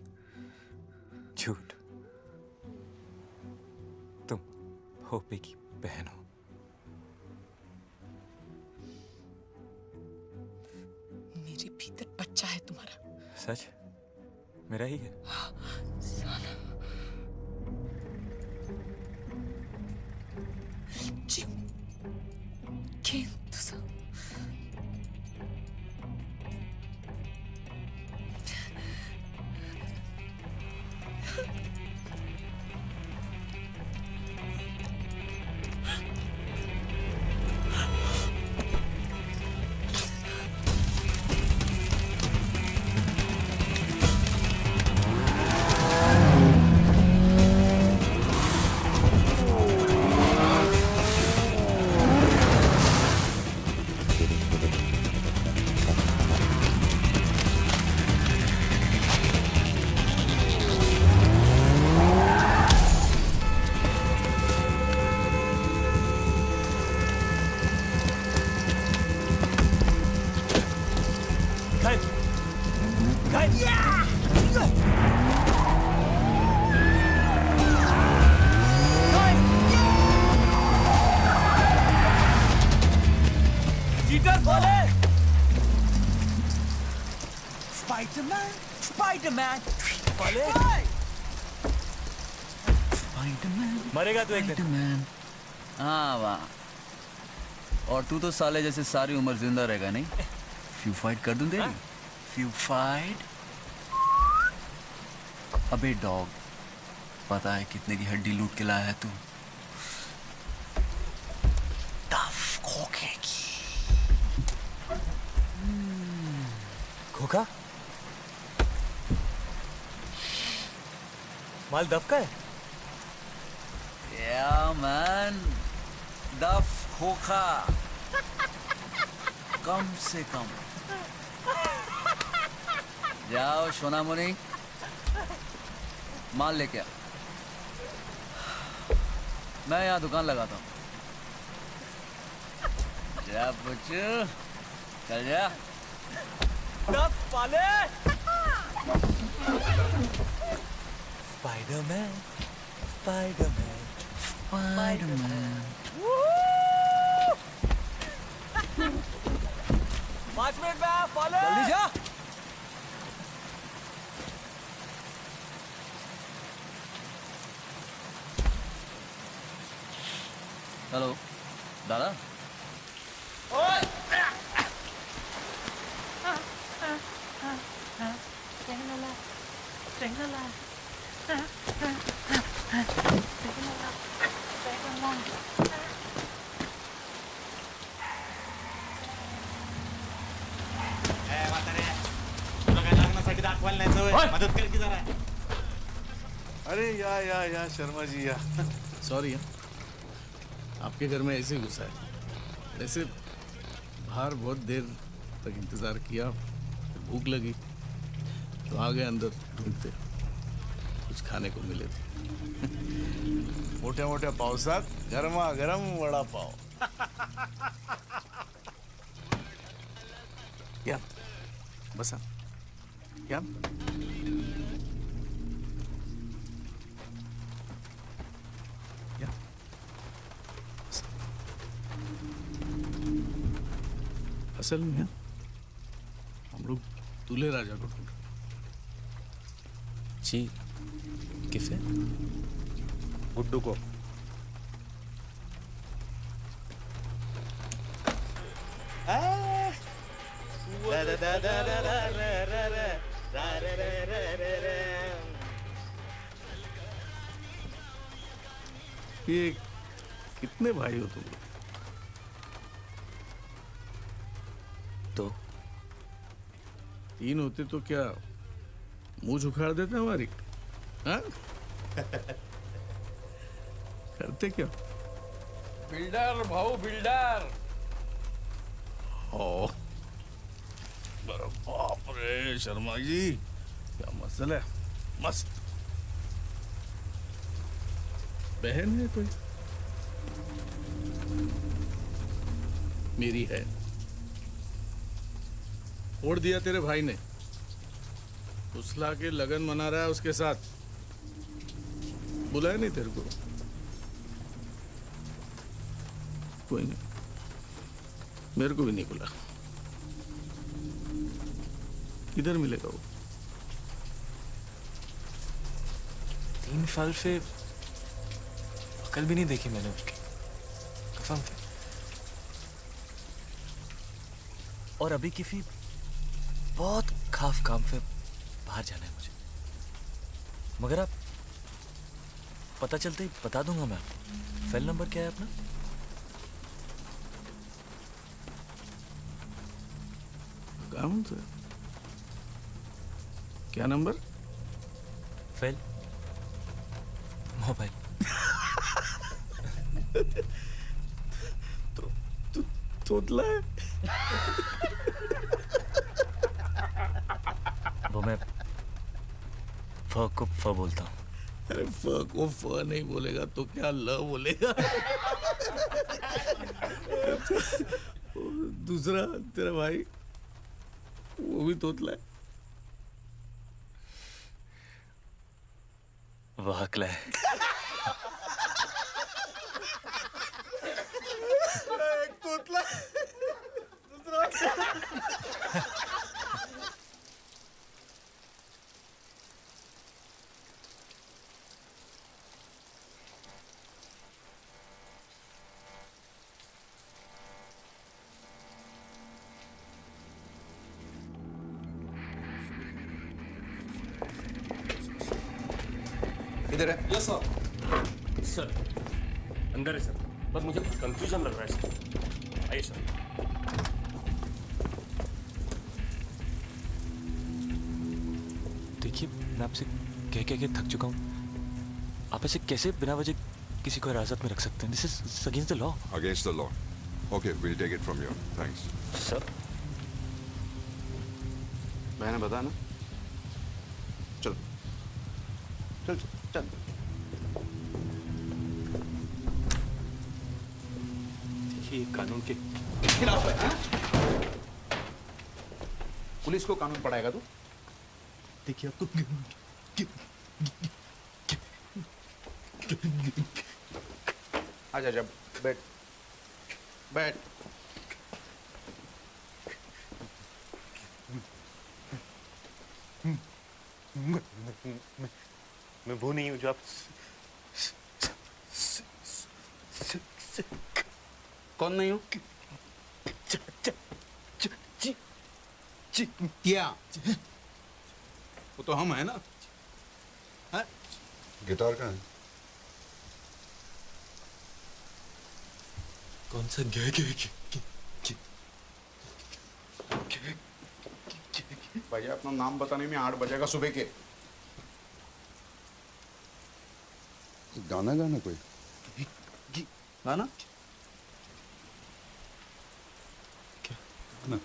झूठ। तुम होपे की बहन हो। मेरे भीतर बच्चा है तुम्हारा। सच? मेरा ही है। साला। जी, तुझा मरेगा तो एक दिन। हाँ वाह। और तू तो साले जैसे सारी उम्र जिंदा रहेगा नहीं। फ्यू फाइट कर दूं तेरी? Few fight? अबे डॉग, पता है कितने की हड्डी लूट के लाया है तू? टफ खोखे की। खोखा? माल दफ का है? Yeah, man. दफ खोखा कम से कम। जाओ सोनामुनी, माल लेके आ। मैं यहाँ दुकान लगाता हूँ। जा बच्चू, चल जा। दफ पाले। Spiderman, Spiderman, Spiderman. 5 मिनट में आ, पाले। जल्दी जा। हेलो दादा। मदद कर की जरा। अरे या शर्मा जी या सॉरी, आपके घर में ऐसे घुसा है। वैसे बाहर बहुत देर तक इंतजार किया, भूख लगी तो आ गए अंदर ढूंढते। कुछ खाने को मिले थे। मोठ्या मोठ्या पावसात गरमागरम वडा पाव। या बसा या। या असल में हम लोग दूल्हे राजा को ढूंढ। जी किसे? गुड्डू को। ये कितने भाई हो तुम लोग? तो 3 होते तो क्या मुंह उखाड़ देते हमारी? हाँ? करते क्या? बिल्डर भाऊ बिल्डर। ओ अरे बाप रे शर्मा जी, क्या मसला है? मस्त। बहन है कोई? मेरी है। छोड़ दिया तेरे भाई ने, उसला के लगन मना रहा है उसके साथ। बुलाया नहीं तेरे को? कोई नहीं, मेरे को भी नहीं बुला। किधर मिलेगा वो? 3 साल से अकल भी नहीं देखी मैंने उसकी, कसम से। और अभी किसी बहुत खास काम से बाहर जाना है मुझे, मगर आप पता चलते ही बता दूंगा मैं आपको। सेल नंबर क्या है अपना? कौन सा? क्या नंबर? Fail mobile. तो तोतला है। वो मैं फ को फ बोलता हूँ। अरे फ को फ नहीं बोलेगा तो क्या ल बोलेगा? दूसरा तेरा भाई वो भी तोतला है। वो हकला है। एक तोतला दूसरा। इधर है। Yes sir. सर अंदर है सर, पर मुझे कंफ्यूजन लग रहा है सर। आइए सर। देखिए मैं आपसे कह के थक चुका हूँ। आप ऐसे कैसे बिना वजह किसी को हिरासत में रख सकते हैं? This is against the law. Against the law. Okay, we'll take it from here. Thanks. Sir मैंने बता ना। चल चल चल। देखिए कानून के खिलाफ है। हाँ? पुलिस को कानून पढ़ाएगा तू? देखिए आपको आजा जब बैठ बैठ। मैं वो नहीं हूँ जो आप कौन नहीं हूँ? क्या? वो तो हम है ना। है? गिटार कहाँ है? कौन सा भैया अपना नाम बताने में 8 बजेगा सुबह के। गाना गाना कोई? गाना? ना।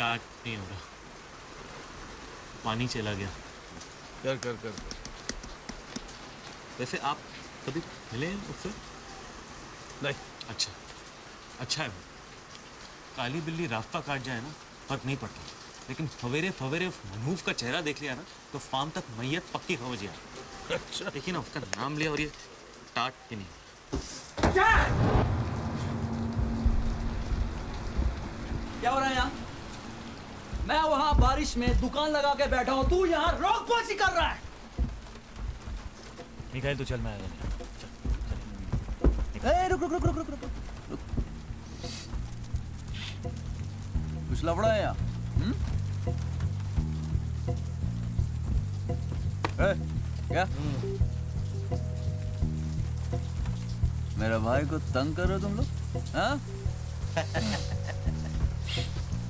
स्टार्ट नहीं हो रहा, पानी चला गया। कर कर कर। वैसे आप कभी मिले हैं उससे? नहीं। अच्छा है वो। काली बिल्ली रास्ता काट जाए ना फर्क नहीं पड़ता, लेकिन फवेरे फवेरे मनहूफ का चेहरा देख लिया ना तो फार्म तक मैयत पक्की समझ गया। अच्छा। देखिए ना, उसका नाम लिया और ये स्टार्ट ही नहीं। क्या हो रहा है यहाँ? मैं वहां बारिश में दुकान लगा के बैठा हूँ, तू यहाँ रोकबाजी कर रहा है। मिखाइल तो चल, मैं आया। रुक रुक रुक रुक रुक रुक रुक। कुछ लफड़ा है यहाँ? क्या? मेरा भाई को तंग कर रहे हो तुम लोग? हाँ?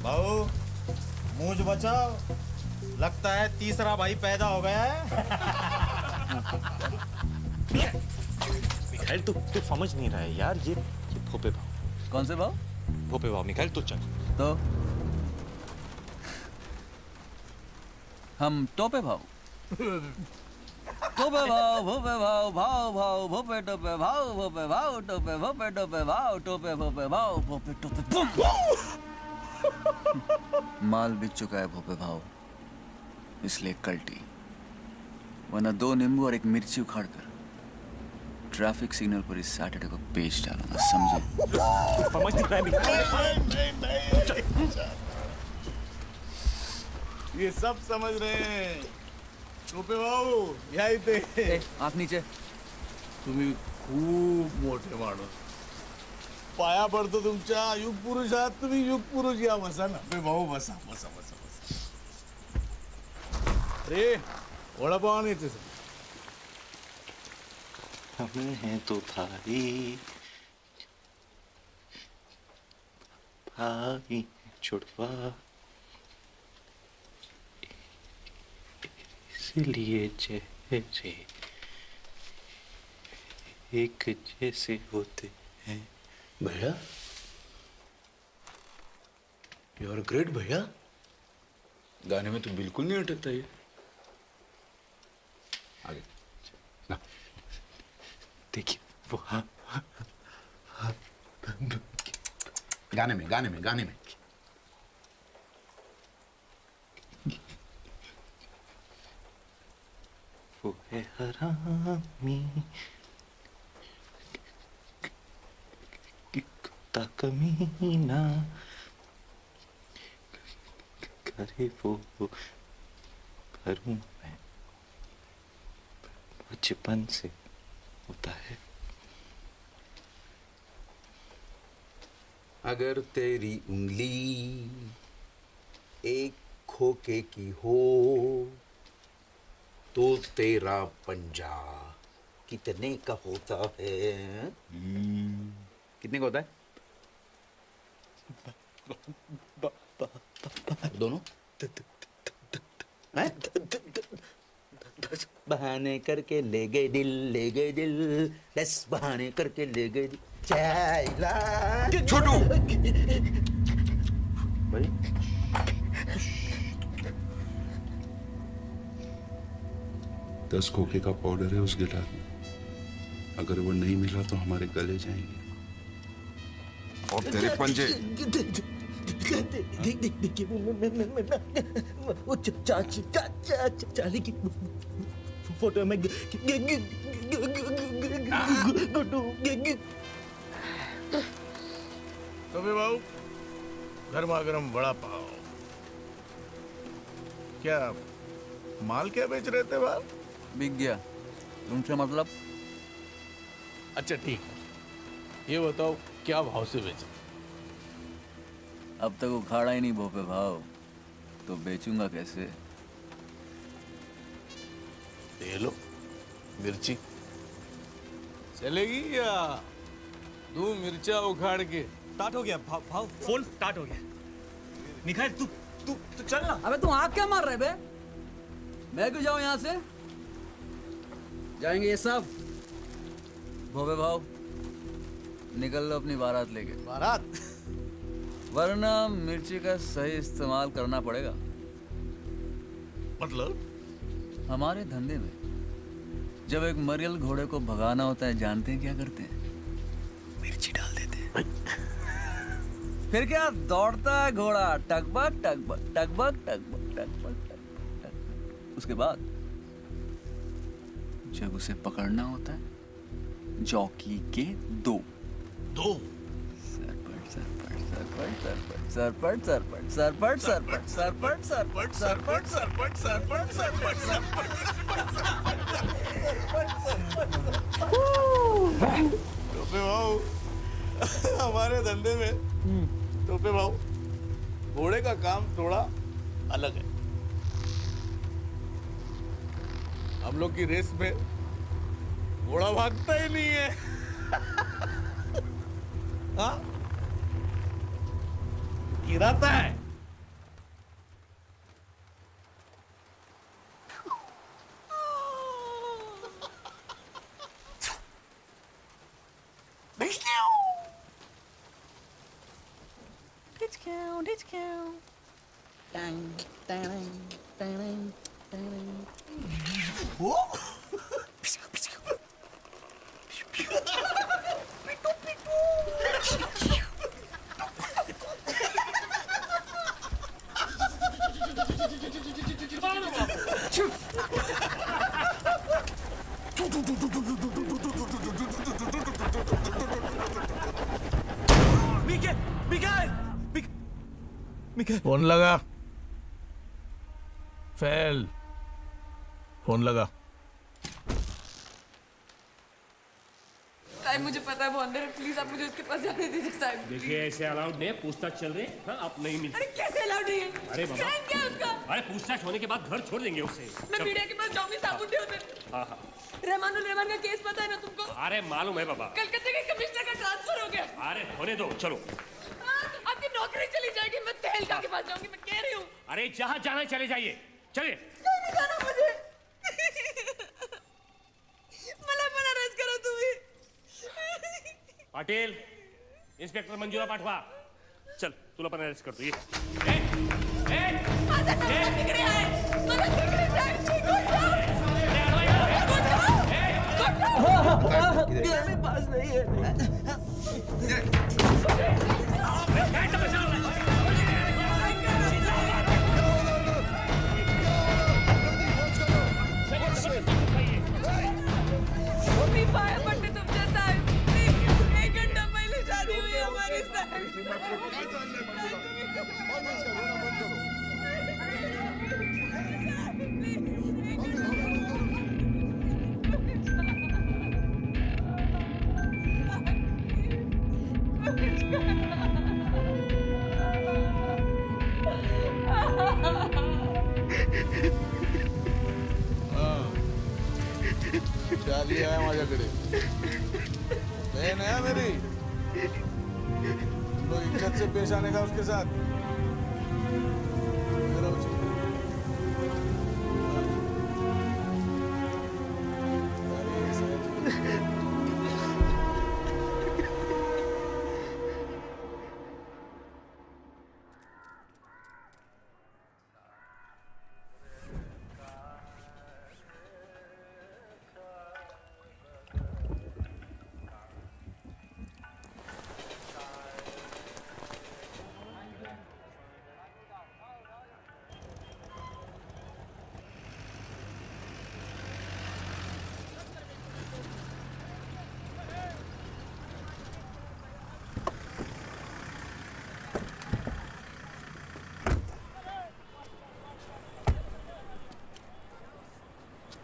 भाऊ मूंछ बचाओ, लगता है तीसरा भाई पैदा हो गया है। मिखाइल तू समझ नहीं रहा है यार, ये भोपे भाव। कौन से भाव? भोपे भाव। मिखाइल तू चल। तो हम टोपे भाव। टोपे भाव, भोपे भाव, भाव भाव, भोपे टोपे भाव, भोपे भाव, टोपे भोपे टोपे भाव, टोपे भोपे भाव, भोपे टोपे बम। माल बिक चुका है भोपे भाव, इसलिए कल्टी। वरना 2 नींबू और 1 मिर्ची उखाड़ कर ट्रैफिक सिग्नल पर इस सैटरडे को बेच डालूंगा, समझे? समझ नहीं रहा है। ये सब समझ रहे हैं। टोपे भाऊ यही थे। आंख नीचे। तुम्ही खूप मोठे माणूस, पाया पडतो तुमच्या। युग पुरुष आहात तुम्ही, युग पुरुष। या बसा ना भाऊ, बसा बसा बसा बसा। अरे वडापाव नाही ते हम हैं तो भाई, भाई छुड़वा, इसलिए चेहरे एक जैसे होते हैं। भैया, यू आर ग्रेट भैया। गाने में तो बिल्कुल नहीं अटकता ये। आगे ना देखिए वो। हाँ गाने में गाने में गाने में। वो है हरामी, कुत्ता कमीना, करे वो करूं मैं, बचपन से होता है। अगर तेरी उंगली एक खोखे की हो तो तेरा पंजा कितने का होता है? कितने का होता है? दोनों? बहाने करके ले गए दिल, ले गए दिल, 10 बहाने करके ले गए दिल। छोटू भाई 10 खोखे का पाउडर है उस गिटार में। अगर वो नहीं मिला तो हमारे गले जाएंगे। और तेरे पंजे। देखिए वो चाली की फोटो में टोपे भाऊ, गर्मा गर्म वड़ा पाव। क्या माल क्या बेच रहे थे बाहर? बिक गया। तुमसे मतलब? अच्छा ठीक है, ये बताओ क्या भाव से बेचा? अब तक उखाड़ा ही नहीं भोपे भाव, तो बेचूंगा कैसे? ये लो मिर्ची, चलेगी या दो मिर्चा उखाड़ के? स्टार्ट हो गया भाव, फोन स्टार्ट हो गया। मिखाइल तू चल ना। अबे तू आग क्या मार रहे बे? मैं क्यों जाऊं यहाँ से? जाएंगे ये सब। भोपे भाव निकल लो अपनी बारात लेके। बारात? वरना मिर्ची का सही इस्तेमाल करना पड़ेगा। मतलब हमारे धंधे में जब एक मरियल घोड़े को भगाना होता है, जानते हैं क्या करते हैं? मिर्ची डाल देते हैं। फिर क्या दौड़ता है घोड़ा, टकबक टकबक टकबक टकबक टकबक टकबक। उसके बाद जब उसे पकड़ना होता है, जॉकी के दो सरपट सरपट सरपट सरपट सरपट सरपट सरपट सरपट सरपट सरपट सरपट। टोपे भाऊ, हमारे धंधे में टोपे भाऊ घोड़े का काम थोड़ा अलग है। हम लोग की रेस में घोड़ा भागता ही नहीं है। हाँ? गिराता है। फोन लगा। फेल। फोन लगा। साहब मुझे पता है वो अंदर है, प्लीज आप मुझे उसके पास जाने दीजिए साहब। देखिए ऐसे अलाउड नहीं है, पूछताछ चल रही है। हाँ, आप नहीं मिल। अरे कैसे अलाउड नहीं है? अरे बाबा, फ्रेंड क्या है उसका? अरे पूछताछ होने के बाद घर छोड़ देंगे उसे। मैं मीडिया के पास जाऊंगी साबुन दे उसे। हाँ हाँ। रहमान का केस पता है ना तुमको? अरे मालूम है बाबा। कलकत्ते के कमिश्नर का ट्रांसफर हो गया। अरे होने दो, चलो। आपकी नौकरी चली जाएगी, मैं तहलका के पास जाऊंगी, मैं कह रही हूँ। अरे जहाँ जाना है चले जाइए, चलिए। नहीं जाना मुझे। मला अरेस्ट करो तुम्ही। पाटील, इंस्पेक्टर मंजुळा पाठवा। चल, तुला पण अरेस्ट करतो। ये। माझा नवरा तिकडे आहे। मला तिकडे जायचं मेरे पास नहीं है। मम्मी पाया पड़ते तुमच्या साहेब। प्लीज, 1 घंटा पहले शादी हुई हमारी चार्ली आया माझ्याकडे। बहन है मेरी, तो इज्जत से पेश आने का उसके साथ।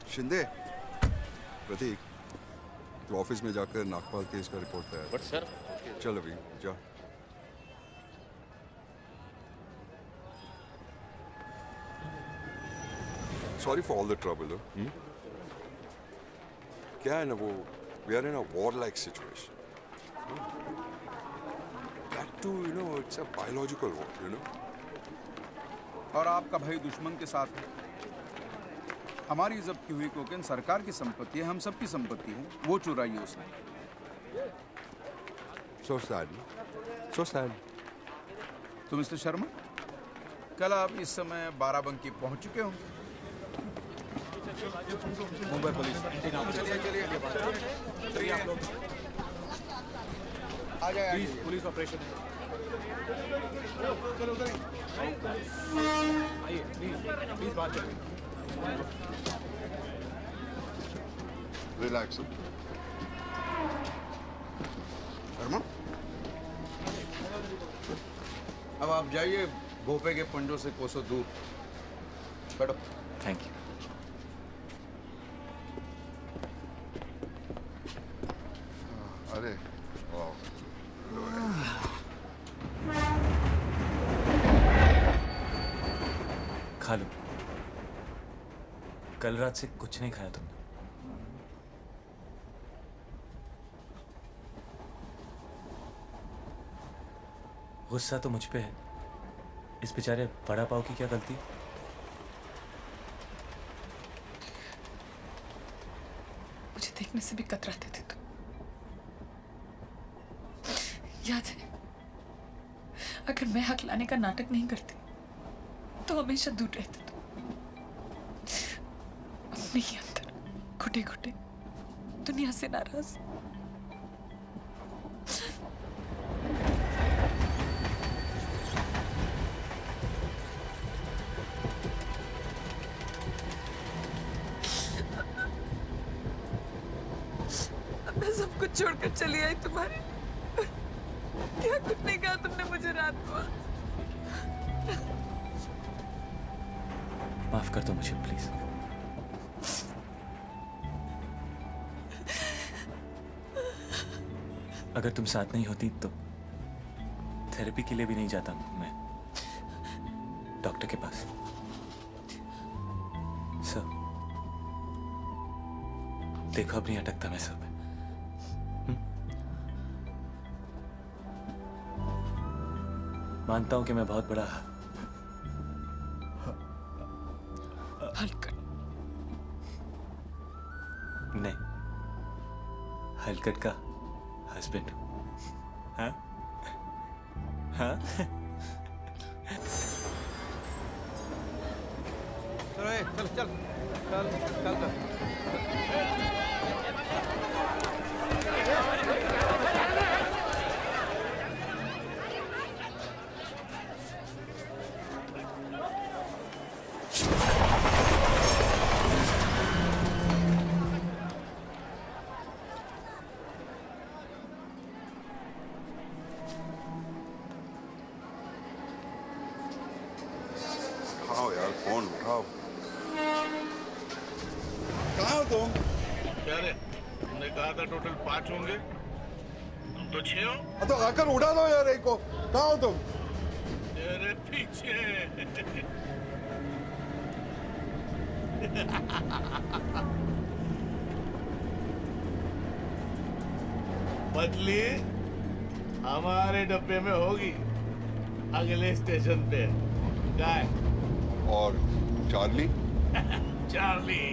शिंदे, प्रतीक, तो ऑफिस में जाकर नागपाल केस का रिपोर्ट तैयार। बट सर, चल अभी जा। Sorry for all the trouble. क्या है ना वो, we are in a war like situation. That too you know, it's a biological war, you know. और आपका भाई दुश्मन के साथ है। हमारी जब्त की हुई कोकेन सरकार की संपत्ति है, हम सबकी संपत्ति है, वो चुराई है उसने। So sad. So sad. तो मिस्टर शर्मा, कल आप इस समय बाराबंकी पहुंच चुके होंगे। मुंबई पुलिस। चलिए आप लोग आ जाए। पुलिस ऑपरेशन आइए, प्लीज बात करिए। रिलैक्स। शर्मा, अब आप जाइए भोपे के पंजों से कोसों दूर। बैठो। Thank you. अरे वाह। खा लो। कल रात से कुछ नहीं खाया तुमने। गुस्सा तो मुझ पे है। इस बेचारे वड़ा पाव की क्या गलती? मुझे देखने से भी कतराते थे तुम, याद है? अगर मैं हक लाने का नाटक नहीं करती तो हमेशा दूर रहते तुम। अपने ही अंदर घुटे घुटे दुनिया से नाराज। मैं सब कुछ छोड़कर चली आई तुम्हारे। क्या कुछ नहीं कहा तुमने मुझे रात को। माफ कर दो मुझे प्लीज। अगर तुम साथ नहीं होती तो थेरेपी के लिए भी नहीं जाता मैं डॉक्टर के पास। सर देखो अब नहीं अटकता मैं सब। मानता हूं कि मैं बहुत बड़ा हलकट नहीं, हलकट का हस्बैंड। हाँ हाँ। चल। उठाओ यार, फोन उठाओ। कहाँ हो तुम? क्या रे, तुमने कहा था टोटल 5 होंगे, तुम तो 6 हो। तो आकर उड़ा दो यार एक को। कहाँ हो तुम? तेरे पीछे। बदली हमारे डब्बे में होगी, अगले स्टेशन पे। काय? और चार्ली? चार्ली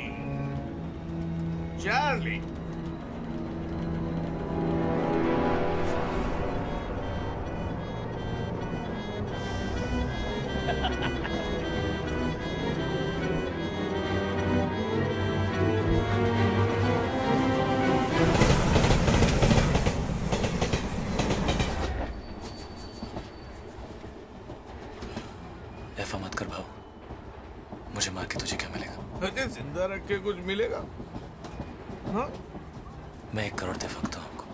ऐसा मत कर भाव, मुझे मार के तुझे क्या मिलेगा? अरे जिंदा रख के कुछ मिलेगा? हाँ? मैं 1 करोड़ दे सकता हूँ आपको।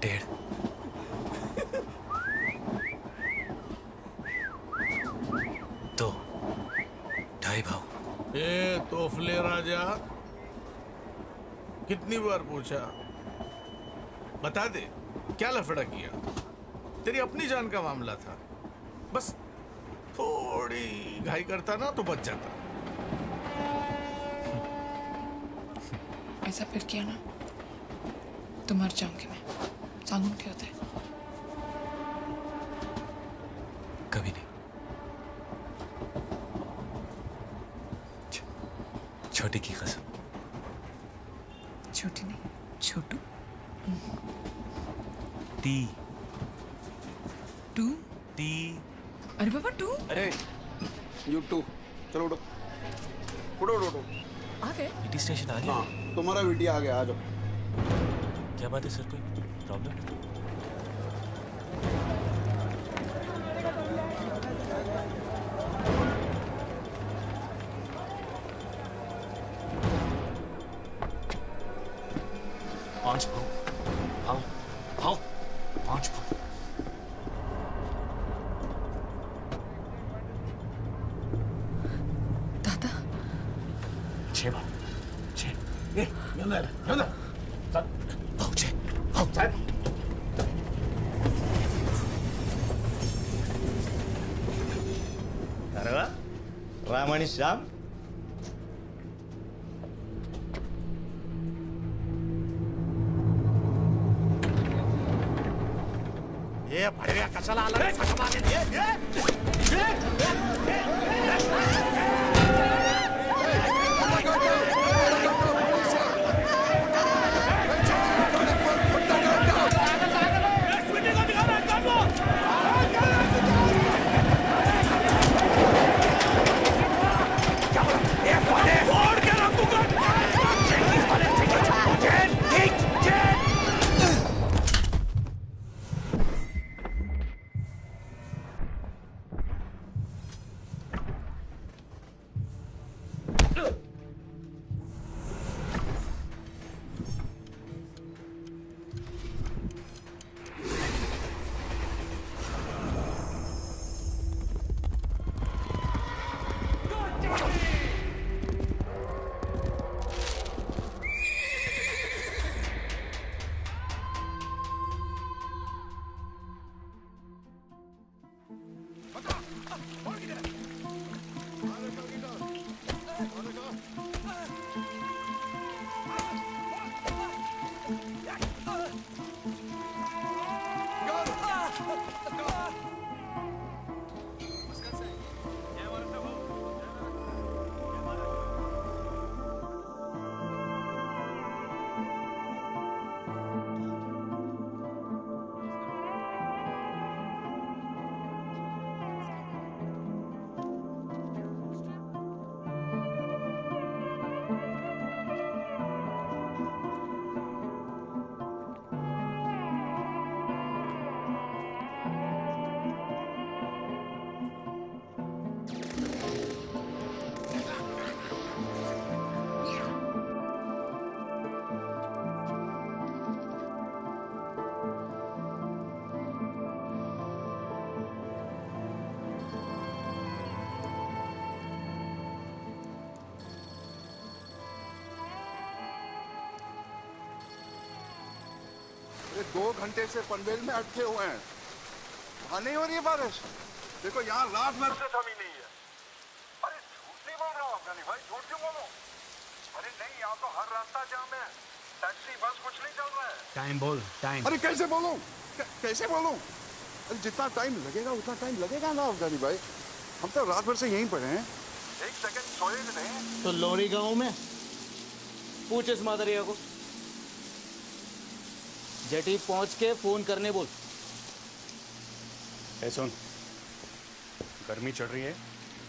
डेढ़। दो। 2.5 भाव। ए तोफले राजा, कितनी बार पूछा? बता दे, क्या लफड़ा किया? तेरी अपनी जान का मामला था, बस थोड़ी घाई करता ना तो बच जाता। ऐसा फिर किया ना तो मर जाऊंगी मैं। सांगून क्या होता है? कभी नहीं। छोटी की कसम। छोटी नहीं, छोटू। टी। टू? टी। अरे बाबा टू? अरे यू टू, चलो उठो उठो उठो उठो। आ गए? ईटी स्टेशन आ गया? हाँ, तुम्हारा वीटी आ गया, आ जाओ। क्या बात है सर, कोई प्रॉब्लम? पांच भाव, आओ पांच भाव। दादा। छह भाव, छह। ए, यंदा यंदा। चल। भाव छह, भाव। चल। अरे वा, राम आणि श्याम. ये भडव्या कशाला आला रे? सका मागे. अरे 2 घंटे से पनवेल में अटके हुए हैं, वहां नहीं हो रही है बारिश। देखो यहाँ रात भर से थमी नहीं है। अरे झूठ नहीं बोल रहा हूँ अफगानी भाई, झूठ क्यों बोलूं? अरे नहीं, यहाँ तो हर रास्ता जाम है, टैक्सी बस कुछ नहीं चल रहा है। टाइम बोल, टाइम। अरे कैसे बोलूं, कैसे बोलूं? अरे जितना टाइम लगेगा उतना टाइम लगेगा ना अफगानी भाई, हम तो रात भर से यहीं पड़े हैं। 1 सेकंड सोए भी नहीं। तो लोरी गांव में पूछ इस मादरिया को, जेटी पहुंच के फोन करने बोल। ए सुन, गर्मी चढ़ रही है,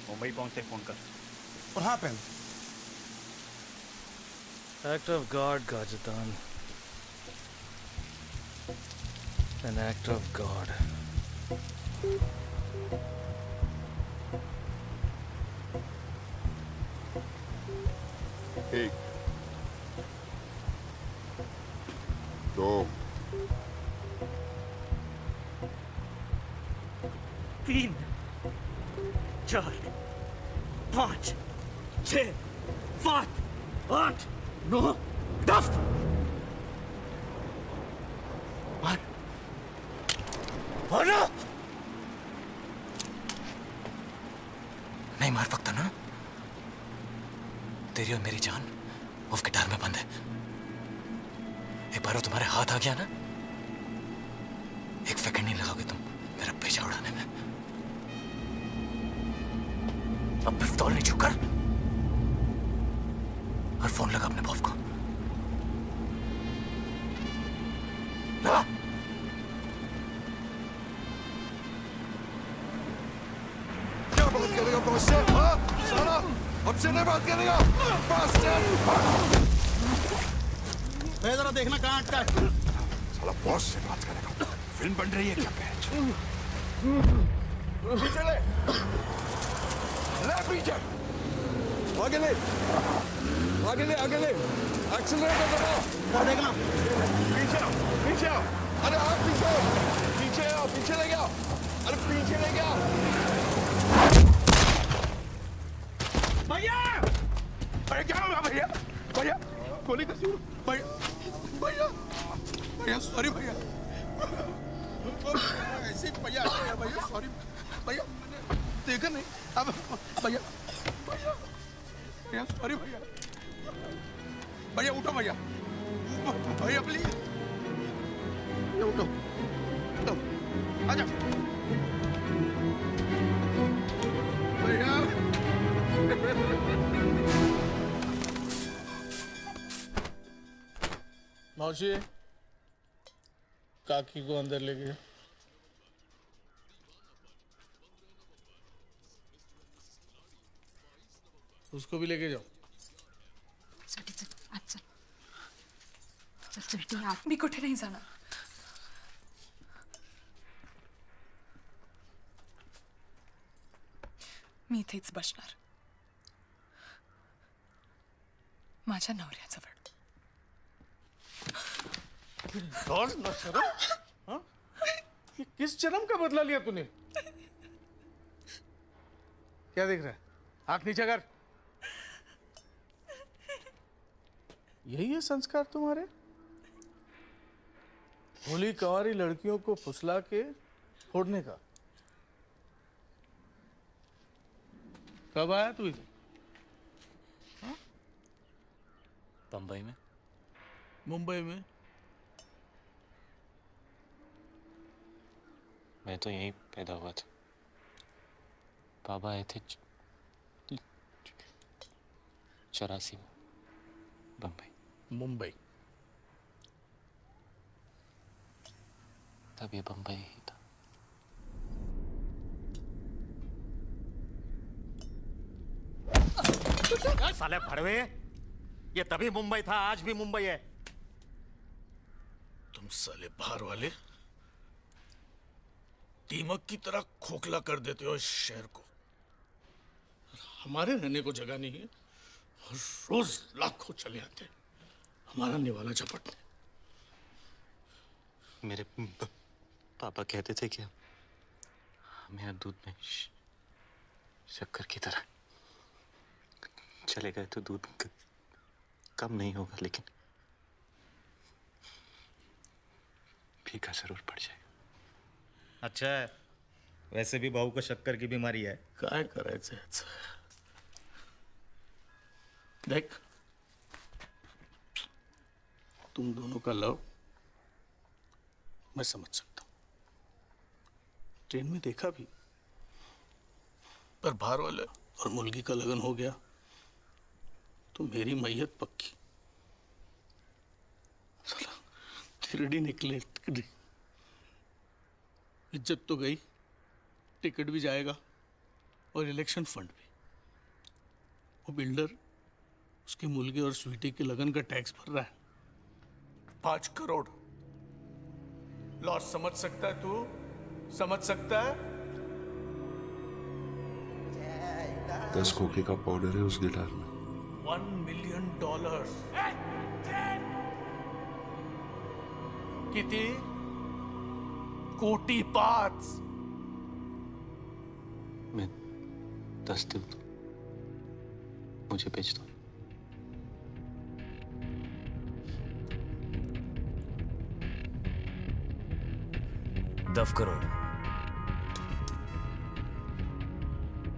मुंबई पहुंचते फोन कर। और हाँ पहन Act of God, Gajatan. An act of God. एक, दो, 3, 4, 5, 6, 7, 8, 9, 10। मार, मारो। नहीं मार सकता ना? तेरी और मेरी जान उस गिटार में बंद है। एक बार वो तुम्हारे हाथ आ गया ना, 1 सेकंड नहीं लगाओगे तुम मेरा पेशा उड़ाने में। अब पिस्तौल नहीं छूकर और फोन लगा अपने बॉस को। मुझसे नहीं बात करेगा जरा देखना कहाँ अटका है। साला बॉस से बात करेगा। फिल्म बन रही है क्या पैच? पीछे ले पीछे आगे ले आगे ले एक्सीलरेटर दबाओ। देखना पीछे आओ अरे आप पीछे ले गया अरे पीछे ले गया भैया अरे क्या होगा भैया गोली कैसी भैया सॉरी भैया ऐसे भैया सॉरी भैया देखा नहीं अब भैया सॉरी भैया उठो भैया प्लीज उठो आजा भैया मौसी काकी को अंदर ले गए। उसको भी लेके जाओ। चल मी कुठे नाही जाणार। मी इथेच बसणार माझ्या नवऱ्याजवळ। हाँ? किस जन्म का बदला लिया तूने? क्या देख रहा है? आंख नीचे कर। यही है संस्कार तुम्हारे? भोली कंवारी लड़कियों को फुसला के फोड़ने का। कब आया तू इधर? बम्बई में। मुंबई में? मैं तो यहीं पैदा हुआ था। बाबा आए थे 84 में मुंबई। तब ये बम्बई ही था। साले भड़वे, ये तभी मुंबई था, आज भी मुंबई है। तुम साले बाहर वाले दीमक की तरह खोखला कर देते हो इस शहर को। हमारे रहने को जगह नहीं है और रोज लाखों चले आते हमारा निवाला झपटने। मेरे पापा कहते थे कि हम यहाँ दूध में शक्कर की तरह चले गए तो दूध कम नहीं होगा, लेकिन फीका जरूर पड़ जाएगा। अच्छा है, वैसे भी बहू को शक्कर की बीमारी है। काय करायचं याचं? देख, तुम दोनों का लव मैं समझ सकता हूं, ट्रेन में देखा भी, पर बाहर वाले और मुलगी का लगन हो गया तो मेरी मैयत पक्की। साला तिरड़ी निकले, तिरड़ी। इज्जत तो गई, टिकट भी जाएगा और इलेक्शन फंड भी। वो बिल्डर उसके मुलगे और स्वीटी के लगन का टैक्स भर रहा है 5 करोड़। लॉस समझ सकता है तू? समझ सकता है? 10 खोखे का पाउडर है उस गिटार में। $1 मिलियन। किती? कोटी 5। मैं 10 दूं तो मुझे बेच दो। $10 करोड़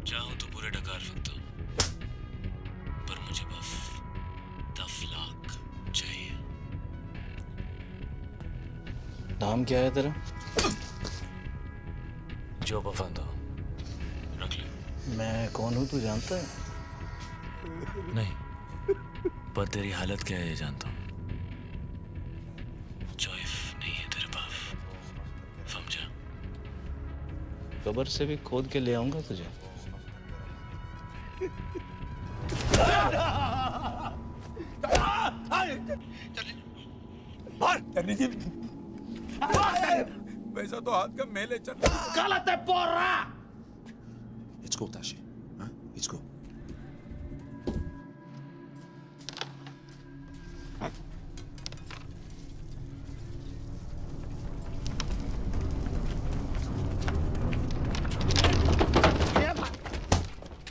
चाहूं तो पूरे डकार सकता हूं, पर मुझे बस 10 लाख चाहिए। नाम क्या है तेरा? जो पसंद हो रख ले। मैं कौन हूं तू जानता है? नहीं, पर तेरी हालत क्या है ये जानता हूं। चॉइस नहीं है तेरे पास, समझा? कब्र से भी खोद के ले आऊंगा तुझे। वैसा तो हाथ का मेले चल रहा। गलत है पोरा। Let's go, Tashi. Huh? Let's go.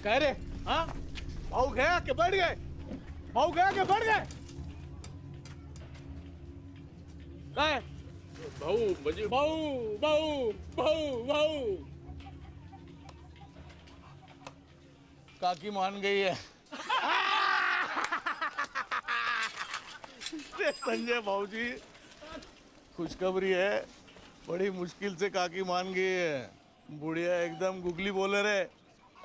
कह रहे हाँ भाऊ गया कि बढ़ गए? भाऊ गया कि बढ़ गए? कहे भाऊ बजे भाऊ भाऊ भाऊ भाऊ काकी मान गई है। संजय भाऊ जी खुशखबरी है, बड़ी मुश्किल से काकी मान गई है। बुढ़िया एकदम गुगली बोलर है,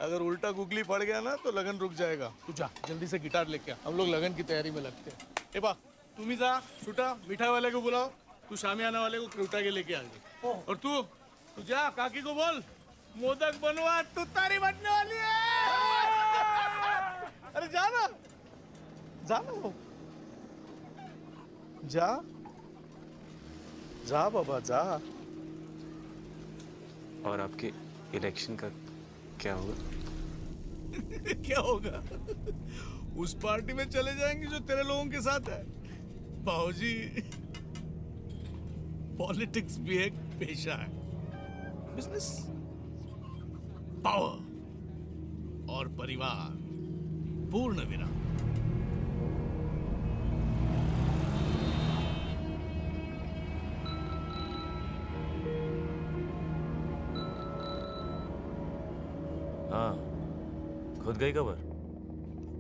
अगर उल्टा गुगली पड़ गया ना तो लगन रुक जाएगा। तू जा जल्दी से गिटार लेके आ, हम लोग लगन की तैयारी में लगते हैं। ए बा तुम ही जा छूटा, मिठाई वाले को बुलाओ, तू शामियाना वाले को क्रूटा के लेके आ गई। और तू जा काकी को बोल मोदक बनवा, तू तारी बनने वाली है। अरे जा ना, जा ना, जा जा बाबा जा। और आपके इलेक्शन का क्या होगा? क्या होगा? उस पार्टी में चले जाएंगे जो तेरे लोगों के साथ है। बाबूजी पॉलिटिक्स भी एक पेशा है, बिजनेस, पावर और परिवार, पूर्ण विराम। हाँ, खुद गई खबर?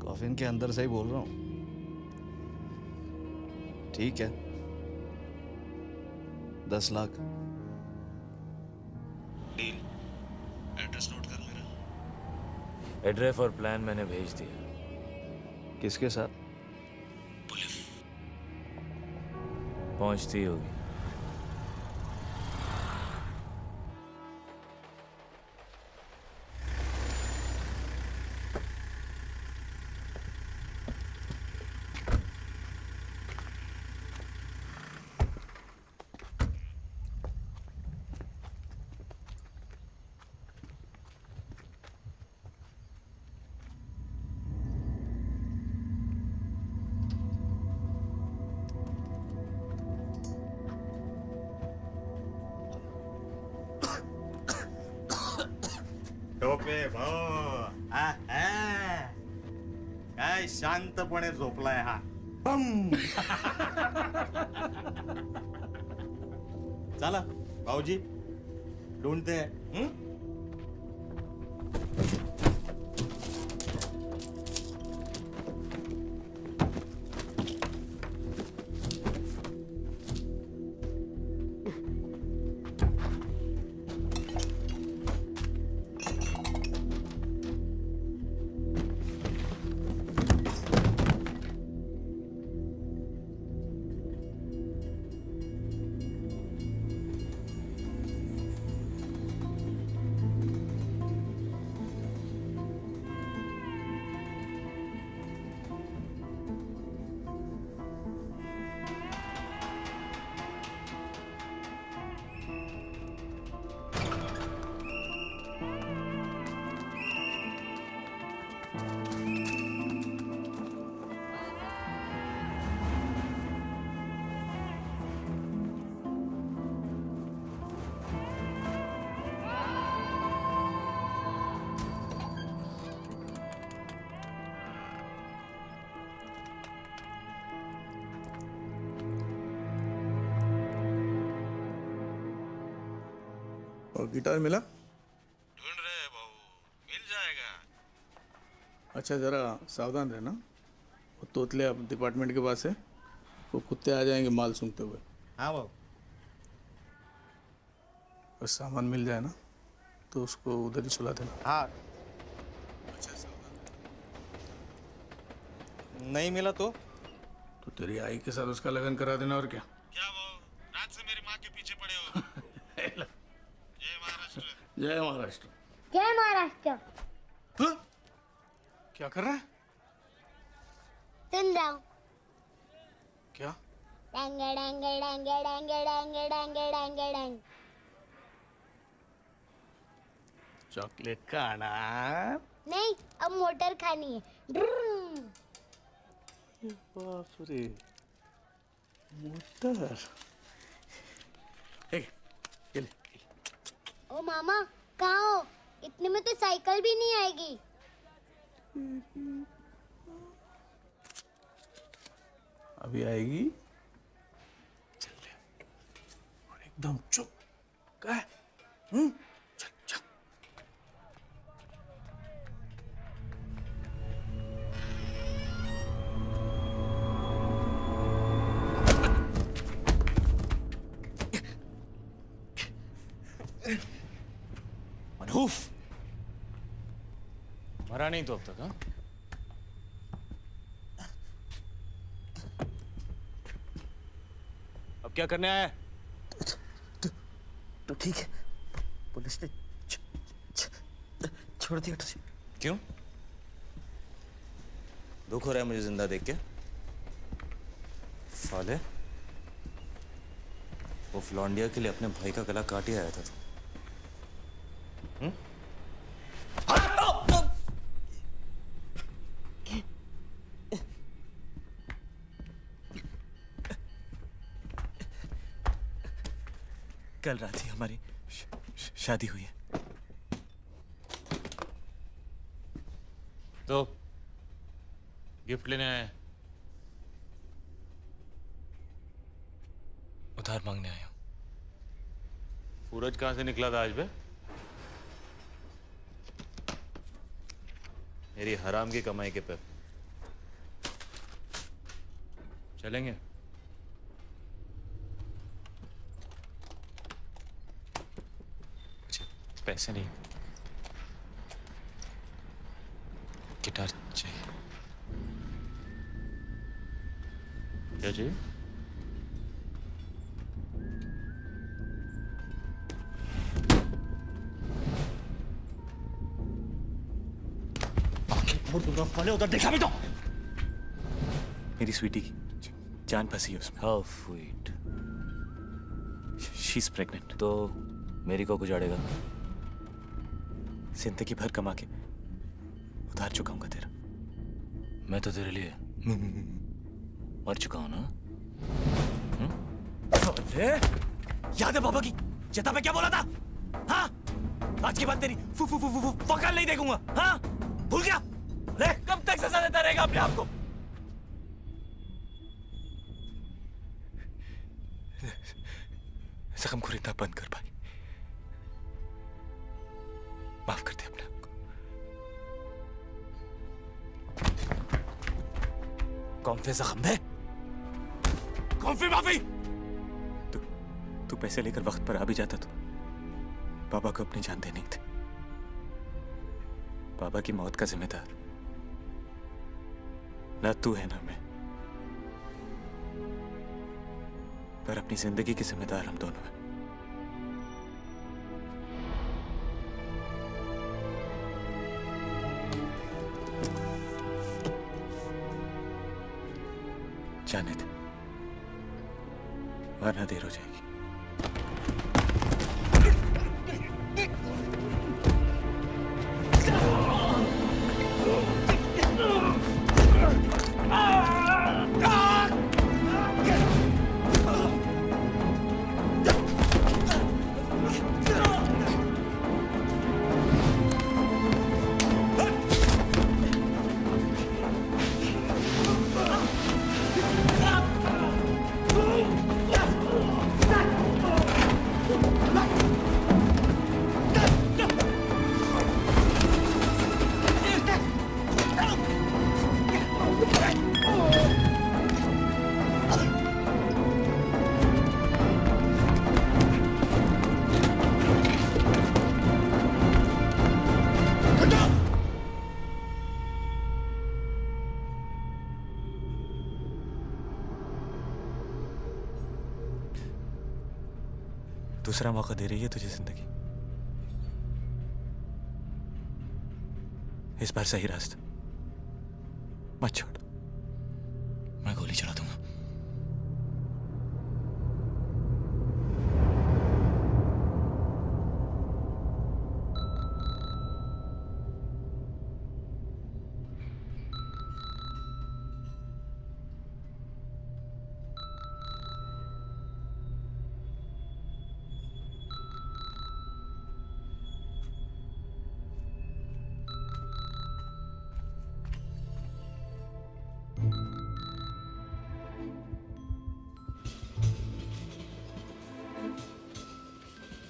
कॉफिन के अंदर से ही बोल रहा हूँ। ठीक है, 10 लाख डील। एड्रेस नोट कर मेरा। एड्रेस और प्लान मैंने भेज दिया। किसके साथ? पुलिस पहुंचती होगी। टोपे भाऊ काय शांतपणे झोपलाय हा। बम चला भाऊजी ढूंढते हैं। और गिटार मिला? ढूंढ रहे हैं बाबू, मिल जाएगा। अच्छा जरा सावधान रहना, वो तोतले अब डिपार्टमेंट के पास है, वो कुत्ते आ जाएंगे माल सूंघते हुए। हाँ बाबू। और सामान मिल जाए ना तो उसको उधर ही सुला देना। हाँ। अच्छा सावधान। नहीं मिला तो तेरी आई के साथ उसका लगन करा देना। और क्या? क्या बाबू, रात से मेरी माँ के पीछे पड़े हो। जय महाराष्ट्र। जय महाराष्ट्र। जय महाराष्ट्र। क्या कर रहा है? सुन रहा हूँ। क्या? डेंगे डेंगे डेंगे डेंगे डेंगे डेंगे डेंगे डेंगे। चॉकलेट खाना? नहीं, अब मोटर खानी है। ड्रुम। बाप रे, मोटर। ये ले। ओ मामा, कहाँ हो? इतने में तो साइकिल भी नहीं आएगी। अभी आएगी। चल ले। और एकदम चुप। क्या है? चल चल। मनहूफ, मरा नहीं तो अब तक? हाँ, अब क्या करने आया? तो ठीक है, पुलिस ने छोड़ दिया तुझे। क्यों? दुख हो रहा है मुझे जिंदा देख के? साले, वो फ्लॉन्डिया के लिए अपने भाई का गला काट ही आया था तू। कल रात ही हमारी शादी हुई है। तो गिफ्ट लेने आए हैं? उधार मांगने आया हूं। सूरज कहां से निकला था आज बे? मेरी हराम की कमाई के पे चलेंगे? पैसे नहीं, गिटार चाहिए। क्या चाहिए? उधर देखा भी तो। मेरी स्वीटी की जान फंसी है उसमें। How sweet. She is pregnant. तो मेरी को गुजारेगा? जिंदगी भर कमा के उधार चुकाऊंगा तेरा। मैं तो तेरे लिए मर चुका हूं ना। याद है पापा की चेता में क्या बोला था? हाँ, आज के बाद तेरी फू फू फू फू फकल नहीं देखूंगा। हाँ, भूल गया? अरे कब तक सजा देता रहेगा अपने आप को? जख्म को इतना बंद कर भाई, माफ कर दे अपने आप को। कौन से जख्म दे? कौन सी माफी? तू पैसे लेकर वक्त पर आ भी जाता तो बाबा को अपनी जान देनी थी। बाबा की मौत का जिम्मेदार ना तू है ना मैं, पर अपनी जिंदगी की जिम्मेदार हम दोनों हैं। जाने दे, वरना देर हो जाएगी। दूसरा मौका दे रही है तुझे जिंदगी। इस बार सही रास्ता मत छोड़।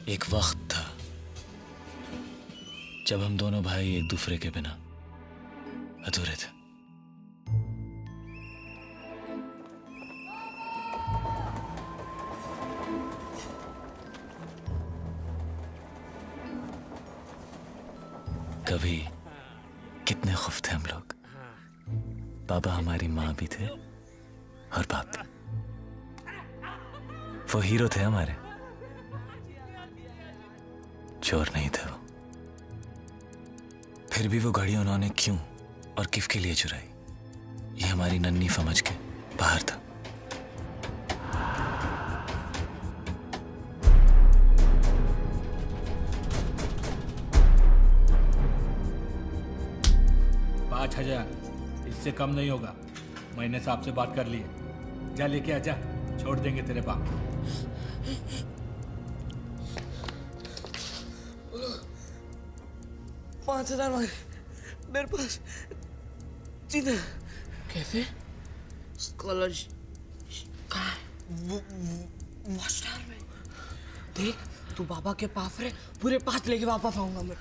एक वक्त था जब हम दोनों भाई एक दूसरे के बिना अधूरे थे। कभी कितने खुश थे हम लोग। बाबा हमारी माँ भी थे और बाप भी। वो हीरो थे हमारे, चोर नहीं थे वो। फिर भी वो घड़ी उन्होंने क्यों और किस के लिए चुराई, ये हमारी नन्ही समझ के बाहर था। इससे कम नहीं होगा। मैंने साहब से बात कर ली है। जा लेके आजा, छोड़ देंगे तेरे बाप को। 5,000 मांगे मेरे पास। जीना कैसे? स्कॉलरशिप कहाँ है? हॉस्टल में। देख तू बाबा के पास रहे, पूरे 5 लेके वापस आऊंगा मैं।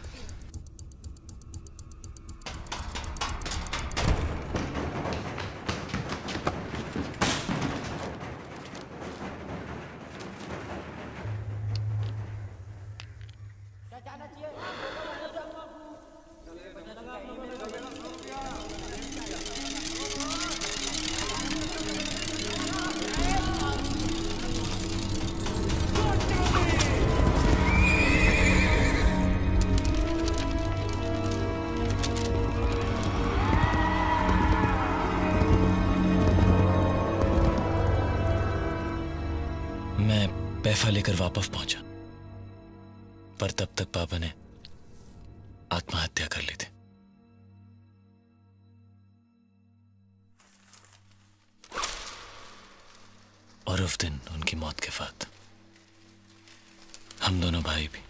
पैसा लेकर वापस पहुंचा, पर तब तक पापा ने आत्महत्या कर ली थी। और उस दिन उनकी मौत के बाद हम दोनों भाई भी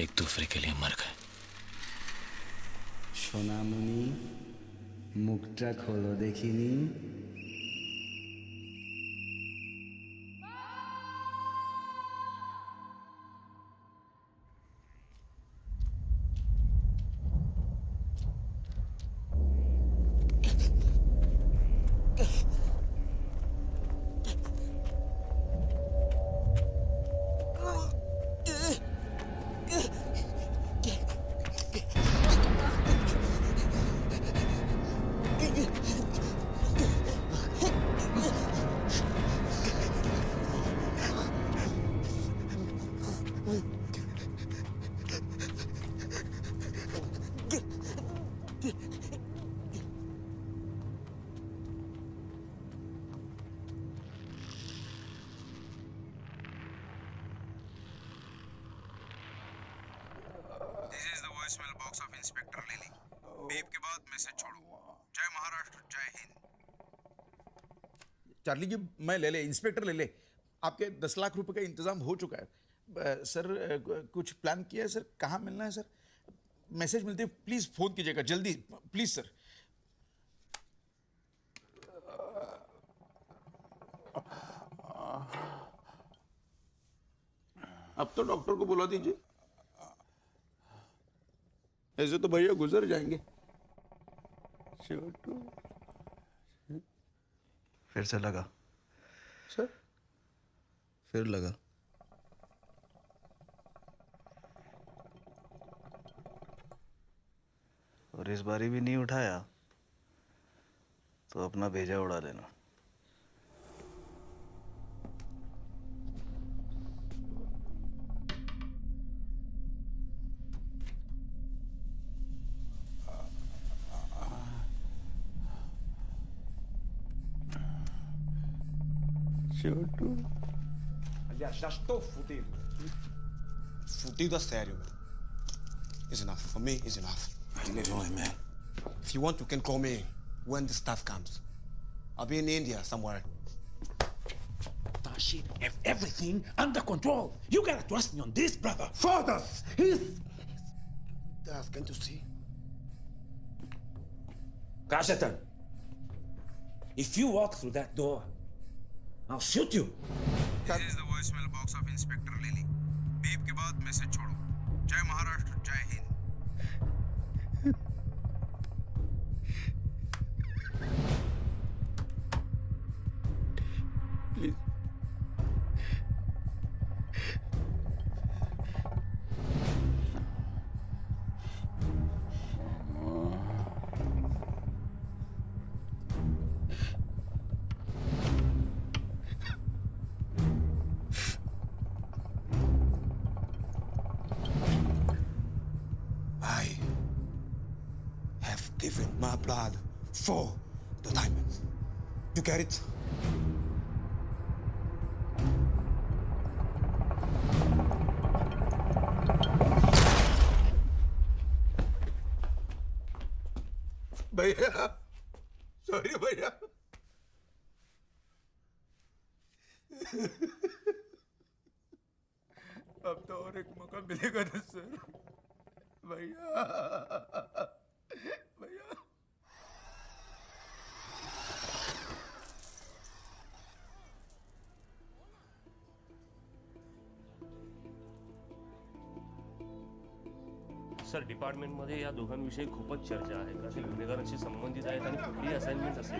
एक दूसरे के लिए मर गए। সোনামণি মুখটা খোলো দেখিনি। Voicemail box of inspector lily. Beep के बाद मैसेज छोड़ो। जय महाराष्ट्र, जय हिंद। चार्ली जी, मैं ले ले, इंस्पेक्टर ले ले। आपके 10 लाख रुपए का इंतजाम हो चुका है। सर कुछ प्लान किया है सर? कहाँ मिलना है सर? मैसेज मिलते प्लीज फोन कीजिएगा जल्दी, प्लीज सर। अब तो डॉक्टर को बुला दीजिए, ऐसे तो भैया गुजर जाएंगे। छोटू फिर से लगा सर, फिर लगा। और इस बारी भी नहीं उठाया तो अपना भेजा उड़ा देना। छोटू Aliás, já estou fudido. Fudido a sério, man. It's enough. For me, it's enough. Leave it, man. If you want, you can call me when the stuff comes. I'll be in India somewhere. Tashi, have everything under control. You gotta trust me on this, brother. Fathers, he's asking to see. Kashatan, if you walk through that door, I'll shoot you. This is the voicemail box of Inspector Lily. Beep के बाद message छोड़ो। जय महाराष्ट्र, जय Hind. Please I have given my blood for the diamond. You get it? भैया, sorry भैया। अब तो और एक मौका मिलेगा ना सर। भैया, भैया। सर डिपार्टमेंटमध्ये या दोघांविषयी खूपच चर्चा आहे. कसे गुन्हेगारांशी संबंधित आहेत आणि कुठली असाइनमेंट असेल.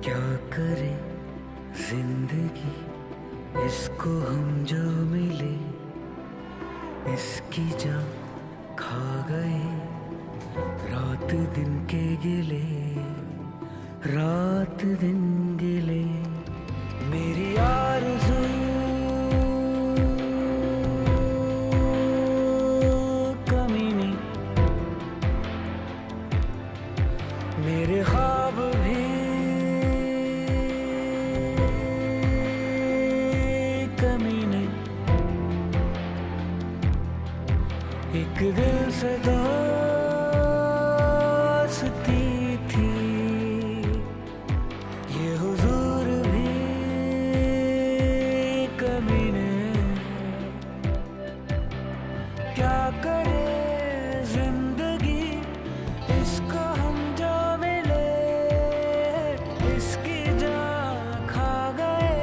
क्या करे जिंदगी इसको हम जो मिले इसकी जा खा गए रात दिन के गिले रात दिन गिले मेरी आरज़ू कमीनी मेरे ख्वाब भी कमीने एक दिल से दोस्ती थी ये हुजूर भी कमीने क्या करे जिंदगी इसको हम जो मिले इसकी जा खा गए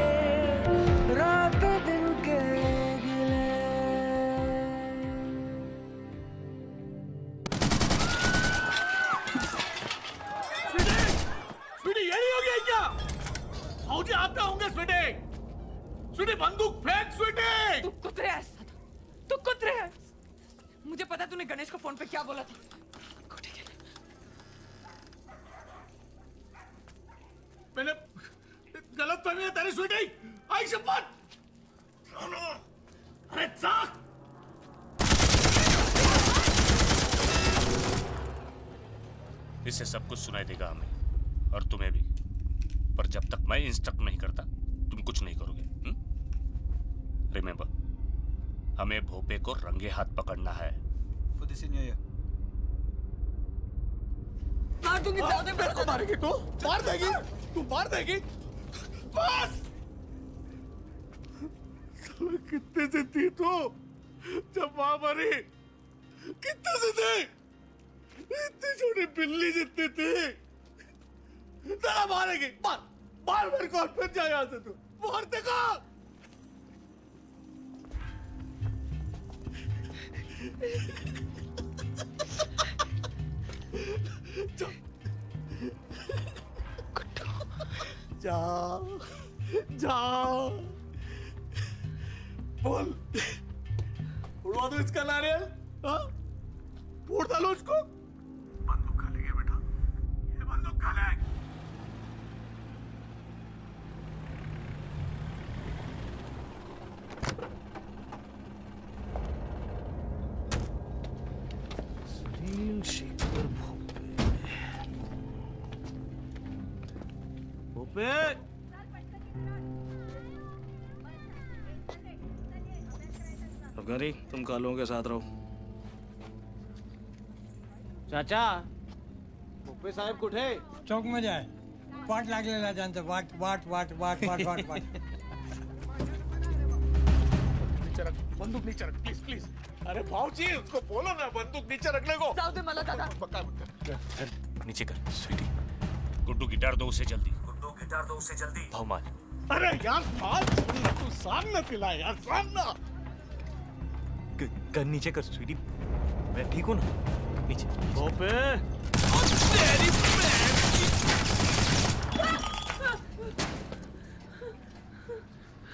रात दिन के गिले स्वीटी ये नहीं हो गया क्या? फौजी आपका होंगे स्वीटी। स्वीटी बंदूक फेंक स्वीटी। तू कुतरे है सादा, तू कुतरे है। मुझे पता है तूने गणेश को फोन पे क्या बोला था. मैंने गलत फहमी है तेरी स्वीटी। आई शपथ। अरे चाक। इससे सब कुछ सुनाई देगा हमें और तुम्हें भी. पर जब तक मैं इंस्ट्रक्ट नहीं करता तुम कुछ नहीं करोगे. रिमेंबर, हमें भोपे को रंगे हाथ पकड़ना है. मार दूंगी ज्यादा. मेरे को मारेगी तू? मार देगी? तू मार देगी? बस. साला कितने से थी तू जब मां मरी? कितने से थे? इतनी छोटी बिल्ली जितनी थी. तेरा मारेगी. मार मार मेरे को. फिर जा यहाँ से तू. मार देगा. जा जा बोल. उड़वा दो इसका नारियल. हाँ फोड़ डालो उसको. बंदूक खा लेंगे बेटा. ये बंदूक खा ले. सुनील शेखर भोपे. अफगानी तुम कालों के साथ रहो. चाचा भोपे साहेब कुठे? चौक में जाए. वाट लागलेला त्यांचं. वाट वाट वाट वाट वाट वाट वाट. बंदूक नीचे रख प्लीज प्लीज। अरे भाऊजी उसको बोलो ना बंदूक नीचे रखने को। जाऊ दे मला दादा। नीचे कर स्वीटी। गुड्डू गिटार दो उसे जल्दी। गुड्डू गिटार दो उसे जल्दी। भाव मार। अरे यार मार छोड़ना, तू सामने पिला यार, सामने। कर नीचे कर स्वीटी, मैं ठीक हूँ ना। नीचे। गोपे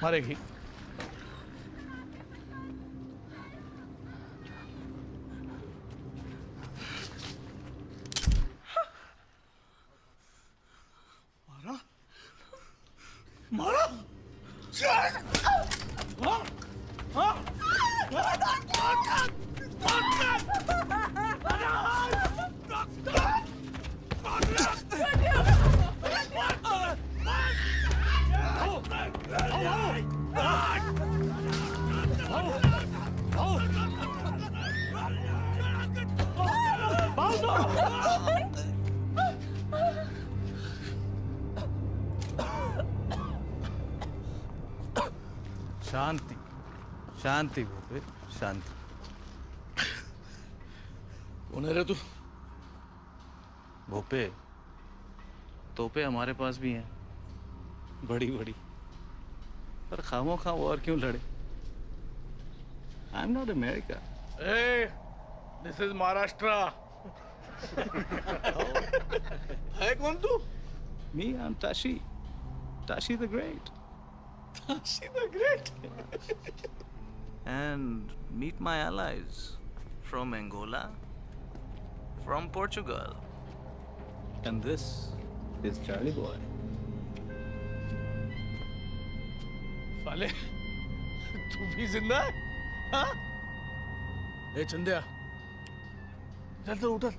मारेगी। मारा मारा शांति शांति भूपे शांति। कौन है रे तू? भूपे तोपे हमारे पास भी हैं, बड़ी बड़ी, पर खामो खा और क्यों लड़े? I am not America. Hey, this is Maharashtra. है कौन तू? Me, I'm Tashi. Tashi the Great. Tashi the Great. And meet my allies from Angola, from Portugal. And this is Charlie Boy. साले तू भी जिंदा है? हाँ? ए चंदिया, चल तो उठल,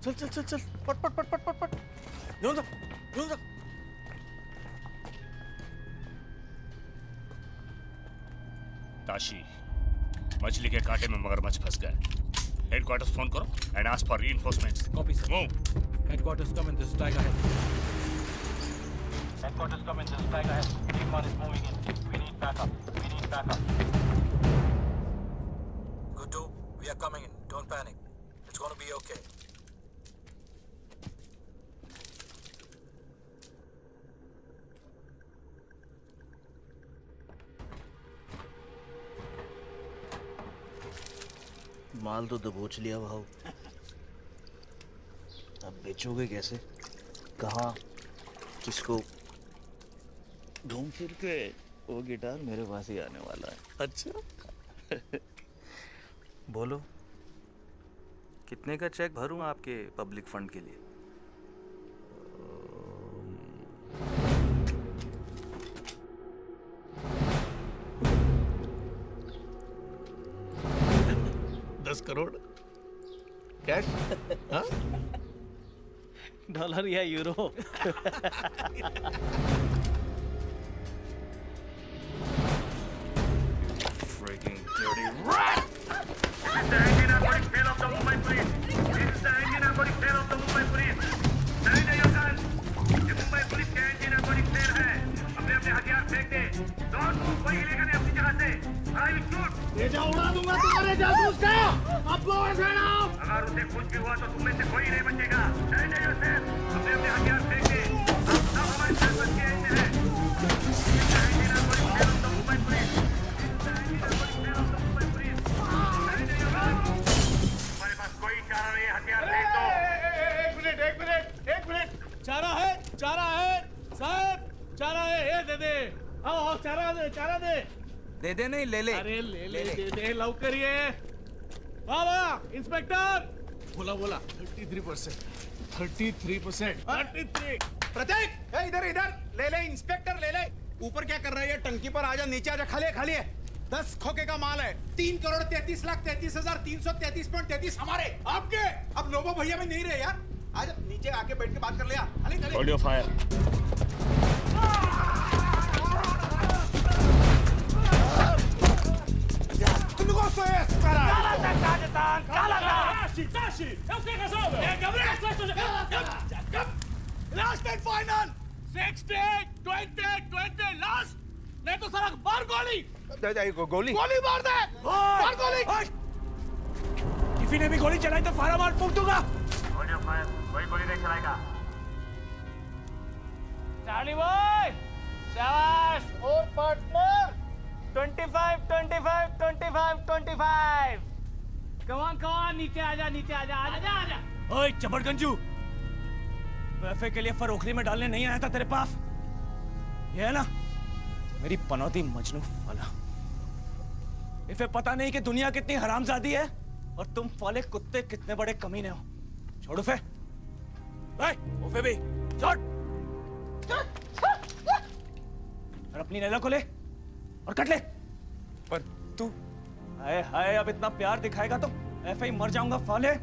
चल चल चल चल, पट पट पट पट पट पट, यूं जा, यूं जा। ताशी, मछली के कांटे में मगरमच्छ फंस गया। हेडक्वार्टर्स फोन करो and ask for reinforcements. Copy, sir. Move. Headquarters come in, this is Tiger Head. Headquarters come in, this is Tiger Head. Team 1 is moving in. We need backup. We need backup. Guddu, we are coming in. Don't panic. It's gonna be okay. माल तो दबोच लिया भाव, अब बेचोगे कैसे? कहाँ? किसको? घूम फिर के वो गिटार मेरे पास ही आने वाला है। अच्छा? बोलो कितने का चेक भरूं आपके पब्लिक फंड के लिए? $10 करोड़ कैश? हाँ? डॉलर या euro? Freaking dirty rat! This is the engine aquatic tail of the Mumbai police. This is the engine aquatic tail of the Mumbai police. Surrender your guns. ये Mumbai police के engine aquatic tail है। अपने अपने हथियार फेंक दे। Don't move, कोई हिलेगा नहीं अपनी जगह से। I will shoot. ये जा उड़ा दूंगा तुम्हारे जासूस का। अब लोग रहना। अगर उसे कुछ भी हुआ तो तुम में से कोई नहीं बचेगा। Surrender yourself. अपने अपने हथियार फेंक दे। आप सब हमारे साथ बच के ऐसे हैं। This is the engine aquatic tail of the Mumbai police. हमारे पास कोई चारा नहीं है, हथियार फेंक दो। एक मिनट, चारा है, साहब, चारा है, ये दे दे, आओ, चारा दे। दे दे नहीं, ले ले। अरे ले दे, लवकर ये। वाह, इंस्पेक्टर। बोला, 33%, 33%। प्रतीक, इधर ले इंस्पेक्टर ले। ऊपर क्या कर रहा है ये? टंकी पर आजा, नीचे आजा, खाली है। 10 खोखे का माल है। 3,33,33,33,33.33 हमारे, आपके। अब लोबो भैया में नहीं रहे यार। आजा नीचे आके बैठ के बात कर लिया। Hold your fire. Tashi, eu sei resolve. Last and final. 60, 20, last. नहीं तो साला मार गोली। गोली गोली मार दे, मार गोली। किसी ने भी गोली चलाई तो फारा मार फूंक दूंगा। कोई गोली नहीं चलाएगा। चार्ली बॉय, शाबाश। और पार्टनर 25 25 25 25। कमान कमान, नीचे आजा, नीचे आजा, आजा आजा। ओए चबड़गंजू, वैफे के लिए फरोखरी में डालने नहीं आया था तेरे पास। ये है ना मेरी पनौती मजनू वाला। इसे पता नहीं कि दुनिया कितनी हरामजादी है और तुम वाले कुत्ते कितने बड़े कमीने हो। छोड़ उसे। उसे भी छोड़। और अपनी नैला को ले और कट ले। पर तू हाय हाय, अब इतना प्यार दिखाएगा तो ऐसे ही मर जाऊंगा फाले।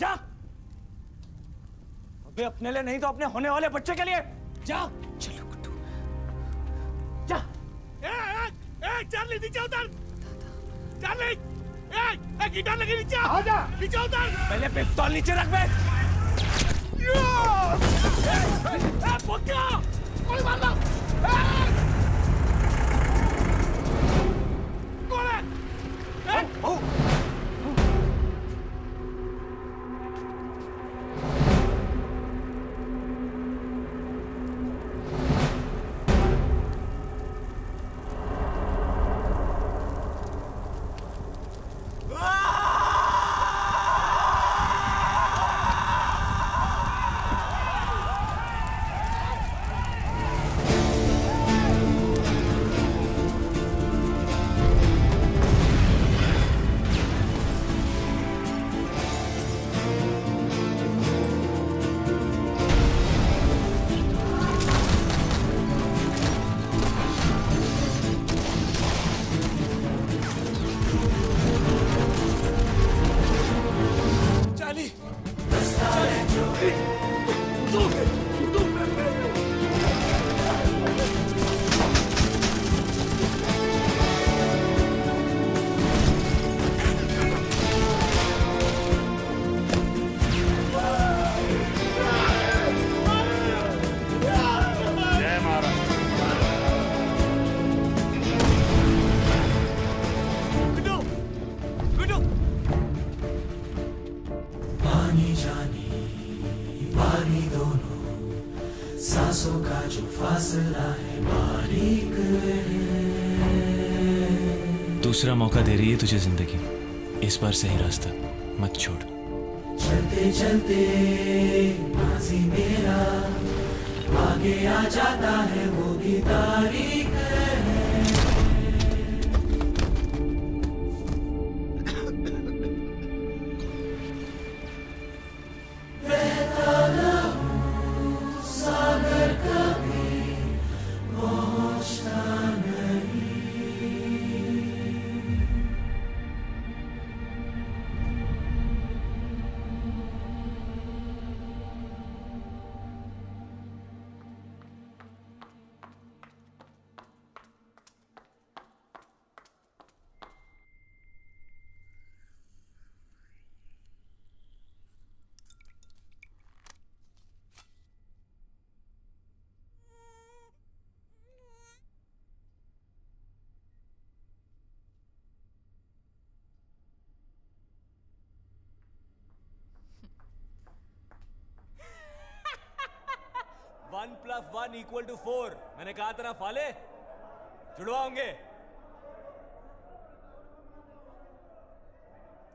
जा अबे, अपने लिए नहीं तो अपने होने वाले बच्चे के लिए जा। चलो गुड्डू जा। चार्ली नीचे उतर। चार्ली गिटार लगे नीचे आजा। नीचे उतर। पहले पिस्तौल नीचे रख बे। पक्का कोई मार लो। कौन है? सांसों का जो फासला है बारीक है। दूसरा मौका दे रही है तुझे जिंदगी, इस बार सही रास्ता मत छोड़। चलते चलते माजी मेरा आगे आ जाता है, वो भी तारीख है। रहता ना हूँ सागर कभी पहुँचता नहीं। One plus one equal to 4। मैंने कहा तेरा फाले जुड़वाओगे।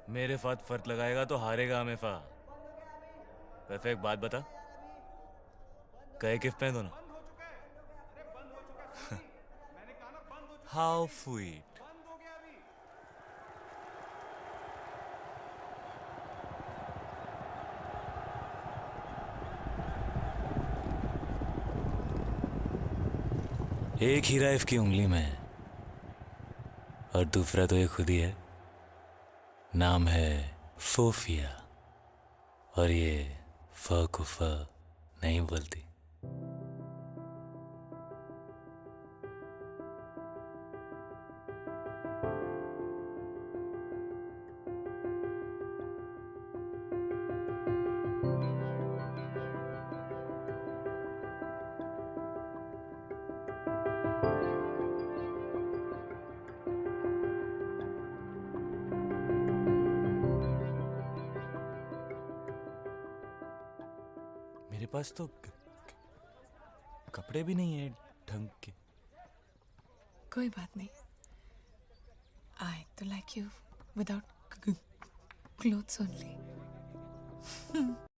मेरे साथ फर्क लगाएगा तो हारेगा हमेशा। वैसे एक बात बता, कहे किस पे दोनों? How sweet. एक हीरा इसकी उंगली में है और दूसरा तो ये खुद ही है। नाम है सोफिया और ये फ को फ नहीं बोलती। पास तो कपड़े भी नहीं है ढंग के। कोई बात नहीं, I तो like you without clothes only.